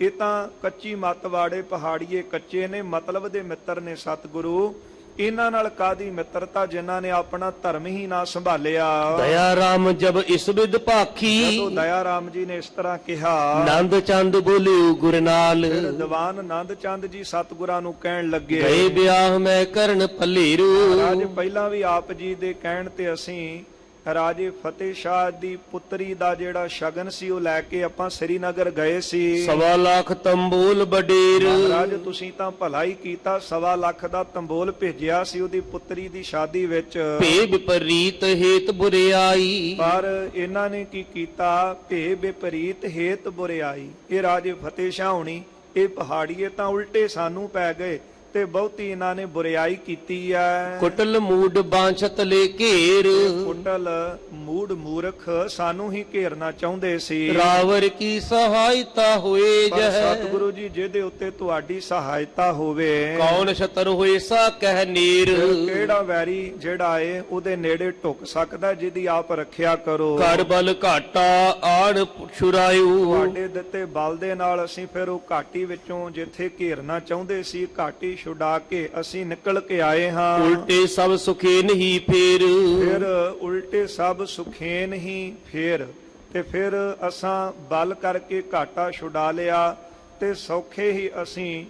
ਇਹ ਤਾਂ ਕੱਚੀ ਮਤ ਵਾਲੇ ਪਹਾੜੀਏ ਕੱਚੇ ਨੇ, ਮਤਲਬ ਦੇ ਮਿੱਤਰ ਨੇ ਸਤਿਗੁਰੂ। ਇਹਨਾਂ ਨਾਲ ਕਾਦੀ ਮਿੱਤਰਤਾ ਜਿਨ੍ਹਾਂ ਨੇ ਆਪਣਾ ਧਰਮ ਹੀ ਨਾ ਸੰਭਾਲਿਆ। ਦਇਆ ਰਾਮ ਜਬ ਇਸ ਵਿਦ ਭਾਖੀ, ਜਦੋਂ ਦਇਆ ਰਾਮ ਜੀ ਨੇ ਇਸ ਤਰ੍ਹਾਂ ਕਿਹਾ, ਆਨੰਦ ਚੰਦ ਬੋਲਿਓ ਗੁਰ ਨਾਲ, ਫਿਰ ਦੀਵਾਨ ਆਨੰਦ ਚੰਦ ਜੀ ਸਤਿਗੁਰਾਂ ਨੂੰ ਕਹਿਣ ਲੱਗੇ, ਗਏ ਵਿਆਹ ਮੈਂ ਕਰਨ ਭਲੇਰੂ, ਮਹਾਰਾਜ ਪਹਿਲਾਂ ਵੀ ਆਪ ਜੀ ਦੇ ਕਹਿਣ ਤੇ ਅਸੀਂ ਰਾਜੇ ਫਤਿਹ ਸ਼ਾਹ ਦੀ ਪੁੱਤਰੀ ਦਾ ਜਿਹੜਾ ਸ਼ਗਨ ਸੀ ਉਹ ਲੈ ਕੇ ਆਪਾਂ ਸ੍ਰੀਨਗਰ ਗਏ ਸੀ। 1.25 ਲੱਖ ਤੰਬੂਲ ਬਡੇਰ। ਮਹਾਰਾਜ ਤੁਸੀਂ ਤਾਂ ਭਲਾ ਹੀ ਕੀਤਾ, 1.25 ਲੱਖ ਦਾ ਤੰਬੋਲ ਭੇਜਿਆ ਸੀ ਉਹਦੀ ਪੁੱਤਰੀ ਦੀ ਸ਼ਾਦੀ ਵਿੱਚ। ਭੇ ਵਿਪਰੀਤ ਹੇਤ ਬੁਰਿਆਈ। ਪਰ ਇਹਨਾਂ ਨੇ ਕੀ ਕੀਤਾ? ਭੇ ਵਿਪਰੀਤ ਹੇਤ ਬੁਰਿਆਈ। ਇਹ ਰਾਜੇ ਫਤਿਹ ਸ਼ਾਹ ਹੋਣੀ, ਇਹ ਪਹਾੜੀਏ ਤਾਂ ਉਲਟੇ ਸਾਨੂੰ ਪੈ ਗਏ ਤੇ ਬਹੁਤੀ ਇਹਨਾਂ ਨੇ ਬੁਰਿਆਈ ਕੀਤੀ ਹੈ। ਕੁਟਲ ਮੂਡ ਬਾਂਛਤ ਲੈ ਘੇਰ। ਕੁਟਲ ਮੂਡ ਮੂਰਖ ਸਾਨੂੰ ਹੀ ਘੇਰਨਾ ਚਾਹੁੰਦੇ ਸੀ। ਰਾਵਰ ਕੀ ਸਹਾਇਤਾ ਹੋਏ ਪਰ ਜਹ। ਸਤਿਗੁਰੂ ਜੀ ਜਿਹਦੇ ਉੱਤੇ ਤੁਹਾਡੀ ਸਹਾਇਤਾ ਹੋਵੇ, ਕੌਣ ਛਤਰ ਹੋਏ ਸਾ ਕਹਿ ਨੀਰ। ਫਿਰ ਕਿਹੜਾ ਵੈਰੀ ਜਿਹੜਾ ਏ ਉਹਦੇ ਨੇੜੇ ਢੁੱਕ ਸਕਦਾ, ਜਿਹਦੀ ਆਪ ਰੱਖਿਆ ਕਰੋ। ਕਰ ਬਲ ਘਾਟਾ ਆਣ ਛੁਰਾਇਓ। ਤੁਹਾਡੇ ਦਿੱਤੇ ਬਲ ਦੇ ਨਾਲ ਅਸੀਂ ਫਿਰ ਉਹ ਘਾਟੀ ਵਿੱਚੋਂ ਜਿੱਥੇ ਘੇਰਨਾ ਚਾਹੁੰਦੇ ਸੀ, ਘਾਟੀ ਛੁਡਾ ਕੇ ਅਸੀਂ ਨਿਕਲ ਕੇ ਆਏ ਹਾਂ। ਉਲਟੇ ਸਭ ਸੁਖੇ ਨਹੀਂ ਫੇਰ। ਫਿਰ ਉਲਟੇ ਸਭ ਸੁਖੇਨ ਹੀ ਫੇਰ, ਤੇ ਫਿਰ ਅਸਾਂ ਬਲ ਕਰਕੇ ਘਾਟਾ ਛੁਡਾ ਲਿਆ ਤੇ ਸੌਖੇ ਹੀ ਅਸੀਂ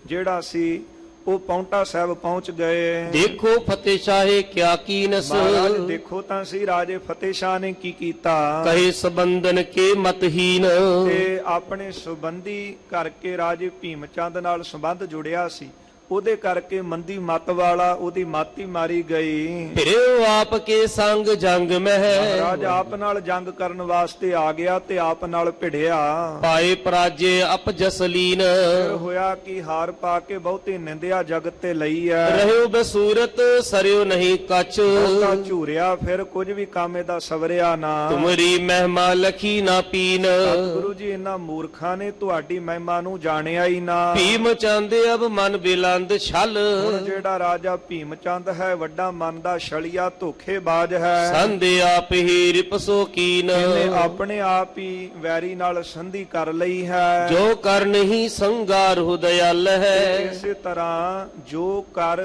ਜਿਹੜਾ ਸੀ ਉਹ ਪੌਂਟਾ ਸਾਹਿਬ ਪਹੁੰਚ ਗਏ। ਦੇਖੋ ਫਤਿਹ ਸ਼ਾਹੇ ਕਿਆ ਕੀਨਸ। ਮਹਾਰਾਜ ਦੇਖੋ ਤਾਂ ਸੀ ਰਾਜੇ ਫਤਿਹ ਸ਼ਾਹ ਨੇ ਕੀ ਕੀਤਾ। ਕਹੇ ਸੰਬੰਧਨ ਕੇ ਮਤਹੀਨ। ਤੇ ਆਪਣੇ ਸੰਬੰਧੀ ਕਰਕੇ ਰਾਜੇ ਭੀਮ ਚੰਦ ਨਾਲ ਸੰਬੰਧ ਜੁੜਿਆ ਸੀ, ਉਹਦੇ ਕਰਕੇ ਮੰਦੀ ਮਤ ਵਾਲਾ ਉਹਦੀ ਮਾਤੀ ਮਾਰੀ ਗਈ। ਫਿਰਿਓ ਆਪ ਕੇ ਸੰਗ ਜੰਗ ਮਹਿ। ਮਹਾਰਾਜ ਆਪ ਨਾਲ ਜੰਗ ਕਰਨ ਵਾਸਤੇ ਆ ਗਿਆ ਤੇ ਆਪ ਨਾਲ ਭਿੜਿਆ। ਪਾਏ ਪਰਾਜੇ ਅਪਜਸ ਲੀਨ। ਫਿਰ ਹੋਇਆ ਕਿ ਹਾਰ ਪਾ ਕੇ ਬਹੁਤੀ ਨਿੰਦਿਆ ਜਗਤ ਤੇ ਲਈ ਐ। ਰਹਿਓ ਬਸੂਰਤ ਸਰਿਓ ਨਹੀਂ ਕੱਚ। ਬਹੁਤਾ ਝੂਰਿਆ ਫਿਰ ਕੁਝ ਵੀ ਕੰਮ ਇਹਦਾ ਸਵਰਿਆ ਨਾ। ਤੁਮਰੀ ਮਹਿਮਾ ਲਖੀ ਨਾ ਪੀਨ। ਸਤਿਗੁਰੂ ਜੀ ਇਹਨਾਂ ਮੂਰਖਾਂ ਨੇ ਤੁਹਾਡੀ ਮਹਿਮਾ ਨੂੰ ਜਾਣਿਆ ਹੀ ਨਾ। ਭੀਮ ਚੰਦ ਅਬ ਮਨ ਬਿਲੰਦ ਛਲ। ਹੁਣ ਜਿਹੜਾ ਰਾਜਾ ਭੀਮ ਚੰਦ ਹੈ ਵੱਡਾ ਮਨ ਦਾ ਛਲੀਆ ਧੋਖੇਬਾਜ਼ ਹੈ। ਸੰਧ ਆਪ ਹੀ ਰਿਪਸੋ ਕੀਨ। ਇਹਨੇ ਆਪਣੇ ਆਪ ਹੀ ਵੈਰੀ ਨਾਲ ਸੰਧੀ ਕਰ ਲਈ ਹੈ। ਜੋ ਕਰ ਨਹੀਂ ਸੰਗਾਰ ਹੋ ਦਇਆਲ ਹੈ। ਇਸੇ ਤਰ੍ਹਾਂ ਜੋ ਕਰ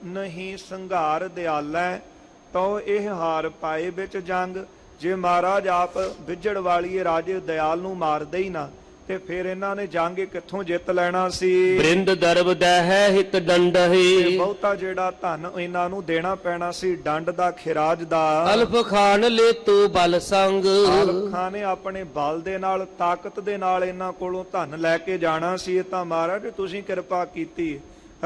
ਨਹੀਂ ਸੰਘਾਰ ਦਿਆਲੈ ਤੋ ਇਹ ਹਾਰ ਪਾਏ ਵਿੱਚ ਜੰਗ। ਜੇ ਮਹਾਰਾਜ ਆਪ ਵਿਜੜ ਵਾਲੀਏ ਰਾਜੇ ਦਇਆਲ ਨੂੰ ਮਾਰਦੇ ਹੀ ਨਾ ਤੇ ਫਿਰ ਇਹਨਾਂ ਨੇ ਜੰਗ ਕਿੱਥੋਂ ਜਿੱਤ ਲੈਣਾ ਸੀ। ਬ੍ਰਿੰਦ ਦਰਬ ਦਹਿ ਹਿਤ ਡੰਡਹੇ। ਤੇ ਬਹੁਤਾ ਜਿਹੜਾ ਧਨ ਇਹਨਾਂ ਨੂੰ ਦੇਣਾ ਪੈਣਾ ਸੀ ਡੰਡ ਦਾ ਖਿਰਾਜ ਦਾ। ਅਲਫ ਖਾਨ ਲੈ ਤੋ ਬਲ ਸੰਗ। ਆਲਮ ਖਾਨ ਨੇ ਆਪਣੇ ਬਲ ਦੇ ਨਾਲ ਤਾਕਤ ਦੇ ਨਾਲ ਇਹਨਾਂ ਕੋਲੋਂ ਧਨ ਲੈ ਕੇ ਜਾਣਾ ਸੀ। ਇਹ ਤਾਂ ਮਹਾਰਾਜ ਤੁਸੀਂ ਕਿਰਪਾ ਕੀਤੀ,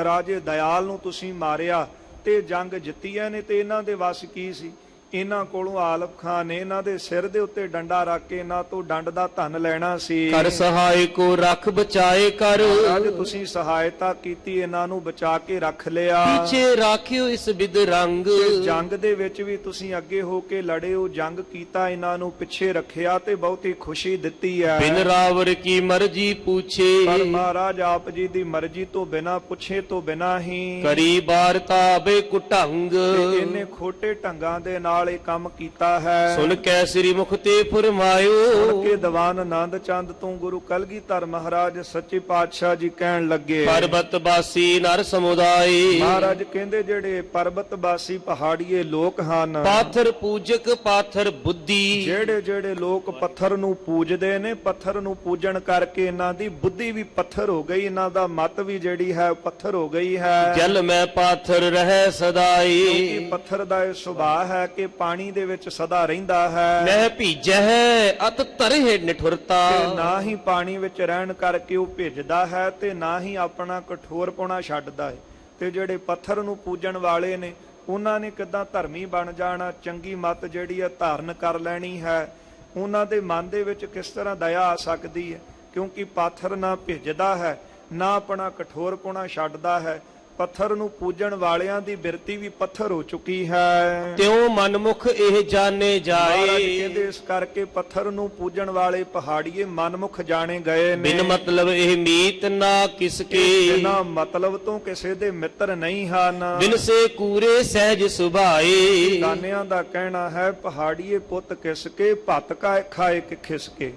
ਰਾਜੇ ਦਇਆਲ ਨੂੰ ਤੁਸੀਂ ਮਾਰਿਆ ਤੇ ਜੰਗ ਜਿੱਤੀਆਂ ਨੇ ਤੇ ਇਹਨਾਂ ਦੇ ਵੱਸ ਕੀ ਸੀ। ਇਹਨਾਂ ਕੋਲੋਂ ਆਲਮ ਖਾਨ ਨੇ ਇਹਨਾਂ ਦੇ ਸਿਰ ਦੇ ਉੱਤੇ ਡੰਡਾ ਰੱਖ ਕੇ ਇਹਨਾਂ ਤੋਂ ਡੰਡ ਦਾ ਧਨ ਲੈਣਾ ਸੀ। ਕਰ ਸਹਾਇ ਕੋ ਰੱਖ ਬਚਾਏ ਕਰ। ਅੱਜ ਤੁਸੀਂ ਸਹਾਇਤਾ ਕੀਤੀ, ਇਹਨਾਂ ਨੂੰ ਬਚਾ ਕੇ ਰੱਖ ਲਿਆ। ਪਿੱਛੇ ਰਾਖਿਓ ਇਸ ਬਿਦ ਰੰਗ। ਤੇ ਜੰਗ ਦੇ ਵਿੱਚ ਵੀ ਤੁਸੀਂ ਅੱਗੇ ਹੋ ਕੇ ਲੜੇ ਹੋ, ਜੰਗ ਕੀਤਾ, ਇਹਨਾਂ ਨੂੰ ਪਿੱਛੇ ਰੱਖਿਆ ਤੇ ਬਹੁਤੀ ਖੁਸ਼ੀ ਦਿੱਤੀ ਹੈ। ਬਿਨ ਰਾਵਰ ਕੀ ਮਰਜ਼ੀ ਪੁੱਛੇ। ਪਰ ਮਹਾਰਾਜ ਆਪ ਜੀ ਦੀ ਮਰਜ਼ੀ ਤੋਂ ਬਿਨਾ ਪੁੱਛੇ ਤੋਂ ਬਿਨਾ ਹੀ ਕਰੀ ਬਾਰਤਾ ਬੇ ਕੁਟੰਗ। ਤੇ ਇਹਨੇ ਖੋਟੇ ਢੰਗਾਂ ਦੇ ਨਾਲ ਇਹ ਕੰਮ ਕੀਤਾ ਹੈ। ਸੁਨ ਕੈ ਸ੍ਰੀ ਮੁਖ ਤੇ ਫਰਮਾਇਓ। ਸੁਣ ਕੇ ਦੀਵਾਨ ਆਨੰਦ ਚੰਦ ਤੋਂ ਗੁਰੂ ਕਲਗੀਧਰ ਮਹਾਰਾਜ ਸੱਚੇ ਪਾਤਸ਼ਾਹ ਜੀ ਕਹਿਣ ਲੱਗੇ, ਪਰਬਤ ਬਾਸੀ ਨਰ ਸਮੁਦਾਇ। ਮਹਾਰਾਜ ਕਹਿੰਦੇ ਜਿਹੜੇ ਪਰਬਤ ਬਾਸੀ ਪਹਾੜੀਏ ਲੋਕ ਹਨ, ਪਾਥਰ ਪੂਜਕ ਪਾਥਰ ਬੁੱਧੀ। ਜਿਹੜੇ ਜਿਹੜੇ ਲੋਕ ਪੱਥਰ ਨੂੰ ਪੂਜਦੇ ਨੇ, ਪੱਥਰ ਨੂੰ ਪੂਜਣ ਕਰਕੇ ਇਹਨਾਂ ਦੀ ਬੁੱਧੀ ਵੀ ਪੱਥਰ ਹੋ ਗਈ, ਇਹਨਾਂ ਦਾ ਮਤ ਵੀ ਜਿਹੜੀ ਹੈ ਪੱਥਰ ਹੋ ਗਈ ਹੈ। ਜਲ ਮੈਂ ਪਾਥਰ ਰਹਿ ਸਦਾਈ। ਕਿਉਂਕਿ ਪੱਥਰ ਦਾ ਇਹ ਸੁਭਾਅ ਹੈ ਕਿ ਪਾਣੀ ਦੇ ਵਿੱਚ ਸਦਾ ਰਹਿੰਦਾ ਹੈ। ਮੈਂ ਭੀਜੈ ਅਤ ਧਰੇ ਨਿਠੁਰਤਾ। ਤੇ ਨਾ ਹੀ ਪਾਣੀ ਵਿੱਚ ਰਹਿਣ ਕਰਕੇ ਉਹ ਭਿੱਜਦਾ ਹੈ ਤੇ ਨਾ ਹੀ ਆਪਣਾ ਕਠੋਰਪੁਣਾ ਛੱਡਦਾ ਹੈ। ਤੇ ਜਿਹੜੇ ਪੱਥਰ ਨੂੰ ਪੂਜਣ ਵਾਲੇ ਨੇ ਉਹਨਾਂ ਨੇ ਕਿੱਦਾਂ ਧਰਮੀ ਬਣ ਜਾਣਾ, ਚੰਗੀ ਮਤ ਜਿਹੜੀ ਹੈ ਧਾਰਨ ਕਰ ਲੈਣੀ ਹੈ। ਉਹਨਾਂ ਦੇ ਮਨ ਦੇ ਵਿੱਚ ਕਿਸ ਤਰ੍ਹਾਂ ਦਇਆ ਆ ਸਕਦੀ ਹੈ, ਕਿਉਂਕਿ ਪਾਥਰ ਨਾ ਭਿੱਜਦਾ ਹੈ ਨਾ ਆਪਣਾ ਕਠੋਰਪੁਣਾ ਛੱਡਦਾ ਹੈ। ਪੱਥਰ ਨੂੰ ਪੂਜਣ ਵਾਲਿਆਂ ਦੀ ਬਿਰਤੀ ਵੀ ਪੱਥਰ ਹੋ ਚੁੱਕੀ ਹੈ। ਤਿਉ ਮਨਮੁਖ ਇਹ ਜਾਣੇ ਮਹਾਰਾਜ ਜਾਏ। ਕਹਿੰਦੇ ਇਸ ਕਰਕੇ ਪੱਥਰ ਨੂੰ ਪੂਜਣ ਵਾਲੇ ਪਹਾੜੀਏ ਮਨਮੁਖ ਜਾਣੇ ਗਏ ਨੇ। ਬਿਨ ਮਤਲਬ ਇਹ ਮੀਤ ਨਾ ਕਿਸਕੇ। ਬਿਨਾਂ ਮਤਲਬ ਤੋਂ ਕਿਸੇ ਦੇ ਮਿੱਤਰ ਨਹੀਂ ਹਨ। ਬਿਨ ਸੇ ਕੂਰੇ ਸਹਿਜ ਸੁਭਾਏ। ਦਾਨਿਆਂ ਦਾ ਕਹਿਣਾ ਹੈ ਪਹਾੜੀਏ ਪੁੱਤ ਕਿਸਕੇ ਭੱਤ ਕਾ ਖਾਏ ਕਿ ਖਿਸਕੇ।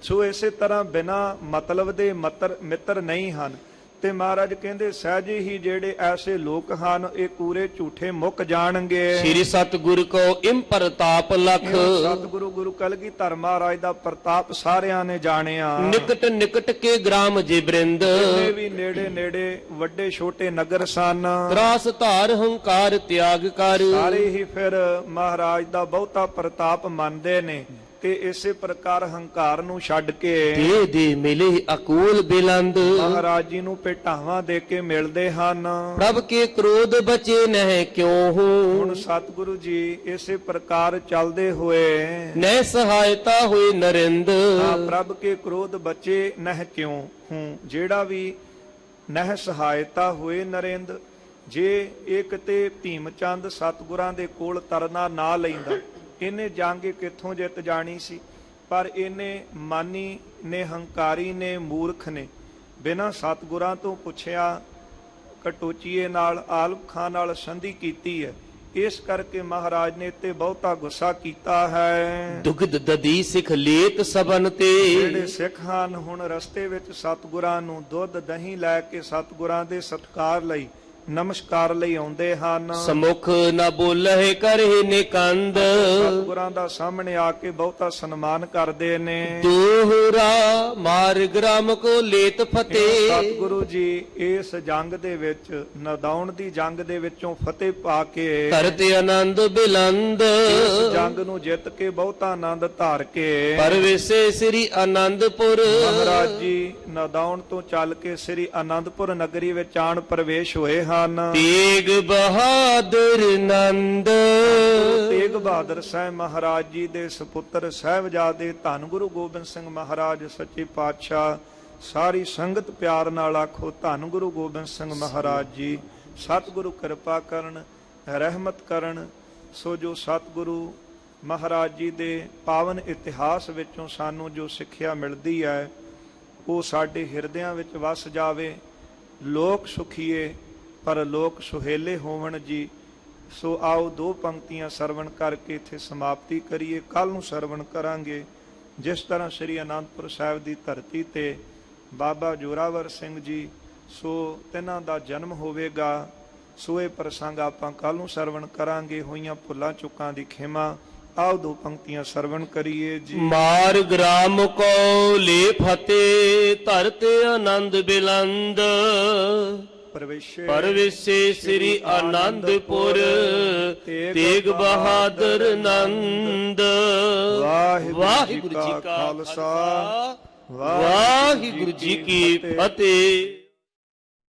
ਸੋ ਇਸੇ ਤਰ੍ਹਾਂ ਬਿਨਾਂ ਮਤਲਬ ਦੇ ਮਿੱਤਰ ਨਹੀਂ ਹਨ। ਤੇ ਮਹਾਰਾਜ ਕਹਿੰਦੇ ਸਹਿਜੇ ਹੀ ਜਿਹੜੇ ਐਸੇ ਲੋਕ ਹਨ ਇਹ ਪੂਰੇ ਝੂਠੇ ਮੁੱਕ ਜਾਣਗੇ। ਸ੍ਰੀ ਸਤਿਗੁਰ ਕੋ ਇਮ ਪ੍ਰਤਾਪ ਲਖ, ਇਹ ਸਤਿਗੁਰੂ ਗੁਰੂ ਕਲਗੀਧਰ ਮਹਾਰਾਜ ਦਾ ਪ੍ਰਤਾਪ ਸਾਰਿਆਂ ਨੇ ਜਾਣਿਆ। ਨਿਕਟ ਨਿਕਟ ਕੇ ਗ੍ਰਾਮ ਜੇ ਬ੍ਰਿੰਦ, ਜਿੰਨੇ ਵੀ ਨੇੜੇ ਨੇੜੇ ਵੱਡੇ ਛੋਟੇ ਨਗਰ ਸਨ ਤਰਾਸ ਧਾਰ ਹੰਕਾਰ ਤਿਆਗ ਕਰ, ਸਾਰੇ ਹੀ ਫਿਰ ਮਹਾਰਾਜ ਦਾ ਬਹੁਤਾ ਪ੍ਰਤਾਪ ਮੰਨਦੇ ਨੇ ਤੇ ਇਸੇ ਪ੍ਰਕਾਰ ਹੰਕਾਰ ਨੂੰ ਛੱਡ ਕੇ ਦੇ ਦੇ ਮਿਲੇ ਅਕੂਲ ਬਿਲੰਦ, ਮਹਾਰਾਜ ਜੀ ਨੂੰ ਭੇਟਾਵਾਂ ਦੇ ਕੇ ਮਿਲਦੇ ਹਨ। ਪ੍ਰਭ ਕੇ ਕ੍ਰੋਧ ਬਚੇ ਨਹਿ ਕਿਉ ਹੁਣ ਹੂੰ, ਸਤਿਗੁਰੂ ਜੀ ਇਸੇ ਪ੍ਰਕਾਰ ਚੱਲਦੇ ਹੋਏ ਨੈ ਸਹਾਇਤਾ ਹੋਏ ਨਰਿੰਦ, ਪ੍ਰਭ ਕੇ ਕ੍ਰੋਧ ਬਚੇ ਨਹਿ ਕਿਉਂ ਹੂੰ, ਜਿਹੜਾ ਵੀ ਨਹਿ ਸਹਾਇਤਾ ਹੋਏ ਨਰਿੰਦ। ਜੇ ਇੱਕ ਤੇ ਭੀਮ ਚੰਦ ਸਤਿਗੁਰਾਂ ਦੇ ਕੋਲ ਤਰਨਾ ਨਾ ਲੈਂਦਾ ਇਹਨੇ ਜੰਗ ਕਿੱਥੋਂ ਜਿੱਤ ਜਾਣੀ ਸੀ। ਪਰ ਇਹਨੇ ਮਾਨੀ ਨੇ, ਹੰਕਾਰੀ ਨੇ, ਮੂਰਖ ਨੇ ਬਿਨਾਂ ਸਤਿਗੁਰਾਂ ਤੋਂ ਪੁੱਛਿਆ ਕਟੋਚੀਏ ਨਾਲ, ਆਲਮ ਖਾਂ ਨਾਲ ਸੰਧੀ ਕੀਤੀ ਹੈ। ਇਸ ਕਰਕੇ ਮਹਾਰਾਜ ਨੇ ਤੇ ਬਹੁਤਾ ਗੁੱਸਾ ਕੀਤਾ ਹੈ। ਦੁਗਧ ਦਦੀ ਸਿਖ ਲੇਤ ਸਬਨ ਤੇ, ਜਿਹੜੇ ਸਿੱਖ ਹਨ ਹੁਣ ਰਸਤੇ ਵਿੱਚ ਸਤਿਗੁਰਾਂ ਨੂੰ ਦੁੱਧ ਦਹੀਂ ਲੈ ਕੇ ਸਤਿਗੁਰਾਂ ਦੇ ਸਤਿਕਾਰ ਲਈ, ਨਮਸਕਾਰ ਲਈ ਆਉਂਦੇ ਹਨ। ਸਮੁਖ ਨਾ ਬੋਲਹਿ ਕਰਹਿ ਨਿਕੰਦ, ਸਤਿਗੁਰਾਂ ਦਾ ਸਾਹਮਣੇ ਆ ਕੇ ਬਹੁਤਾ ਸਨਮਾਨ ਕਰਦੇ ਨੇ। ਦੋਹਰਾ ਮਾਰ ਗ੍ਰਾਮ ਕੋ ਲੇਤ ਫਤਿਹ, ਸਤਿਗੁਰੂ ਜੀ ਇਸ ਜੰਗ ਦੇ ਵਿੱਚ, ਨਦਾਉਣ ਦੀ ਜੰਗ ਦੇ ਵਿੱਚੋਂ ਫਤਿਹ ਪਾ ਕੇ ਧਰਤ ਆਨੰਦ ਬਿਲੰਦ, ਇਸ ਜੰਗ ਨੂੰ ਜਿੱਤ ਕੇ ਬਹੁਤਾ ਆਨੰਦ ਧਾਰ ਕੇ ਪਰਵੇਸੇ ਸ੍ਰੀ ਆਨੰਦਪੁਰ, ਮਹਾਰਾਜ ਜੀ ਨਦਾਉਣ ਤੋਂ ਚੱਲ ਕੇ ਸ੍ਰੀ ਆਨੰਦਪੁਰ ਨਗਰੀ ਵਿੱਚ ਆਣ ਪ੍ਰਵੇਸ਼ ਹੋਏ ਹਨ। ਤੇਗ ਬਹਾਦਰ ਨੰਦ, ਤੇਗ ਬਹਾਦਰ ਸਾਹਿਬ ਮਹਾਰਾਜ ਜੀ ਦੇ ਸੁਪੁੱਤਰ ਸਾਹਿਬਜ਼ਾਦੇ ਧੰਨ ਗੁਰੂ ਗੋਬਿੰਦ ਸਿੰਘ ਮਹਾਰਾਜ ਸੱਚੇ ਪਾਤਸ਼ਾਹ। ਸਾਰੀ ਸੰਗਤ ਪਿਆਰ ਨਾਲ ਆਖੋ ਧੰਨ ਗੁਰੂ ਗੋਬਿੰਦ ਸਿੰਘ ਮਹਾਰਾਜ ਜੀ। ਸਤਿਗੁਰੂ ਕਿਰਪਾ ਕਰਨ, ਰਹਿਮਤ ਕਰਨ। ਸੋ ਜੋ ਸਤਿਗੁਰੂ ਮਹਾਰਾਜ ਜੀ ਦੇ ਪਾਵਨ ਇਤਿਹਾਸ ਵਿੱਚੋਂ ਸਾਨੂੰ ਜੋ ਸਿੱਖਿਆ ਮਿਲਦੀ ਹੈ ਉਹ ਸਾਡੇ ਹਿਰਦਿਆਂ ਵਿੱਚ ਵਸ ਜਾਵੇ। ਲੋਕ ਸੁਖੀਏ ਪਰ ਲੋਕ ਸੁਹੇਲੇ ਹੋਵਣ ਜੀ। ਸੋ ਆਓ ਦੋ ਪੰਕਤੀਆਂ ਸਰਵਣ ਕਰਕੇ ਇੱਥੇ ਸਮਾਪਤੀ ਕਰੀਏ। ਕੱਲ ਨੂੰ ਸਰਵਣ ਕਰਾਂਗੇ ਜਿਸ ਤਰ੍ਹਾਂ ਸ੍ਰੀ ਅਨੰਦਪੁਰ ਸਾਹਿਬ ਦੀ ਧਰਤੀ ਤੇ ਬਾਬਾ ਜੋਰਾਵਰ ਸਿੰਘ ਜੀ, ਸੋ ਤਿੰਨਾਂ ਦਾ ਜਨਮ ਹੋਵੇਗਾ। ਸੋ ਇਹ ਪ੍ਰਸੰਗ ਆਪਾਂ ਕੱਲ ਨੂੰ ਸਰਵਣ ਕਰਾਂਗੇ। ਹੋਈਆਂ ਭੁੱਲਾਂ ਚੁੱਕਾਂ ਦੀ ਖਿਮਾ। ਆਓ ਦੋ ਪੰਕਤੀਆਂ ਸਰਵਣ ਕਰੀਏ ਜੀ। ਮਾਰ ਗ੍ਰਾਮ ਕੋ ਲੇ ਫਤਿਹ, ਧਰਤ ਆਨੰਦ ਬਿਲੰਦ, ਪਰਵੇਸੇ ਸ੍ਰੀ ਆਨੰਦਪੁਰ, ਤੇਗ ਬਹਾਦਰ ਨੰਦ। ਵਾਹਿਗੁਰੂ ਜੀ ਕਾ ਖਾਲਸਾ, ਵਾਹਿਗੁਰੂ ਜੀ ਕੀ ਫਤਿਹ।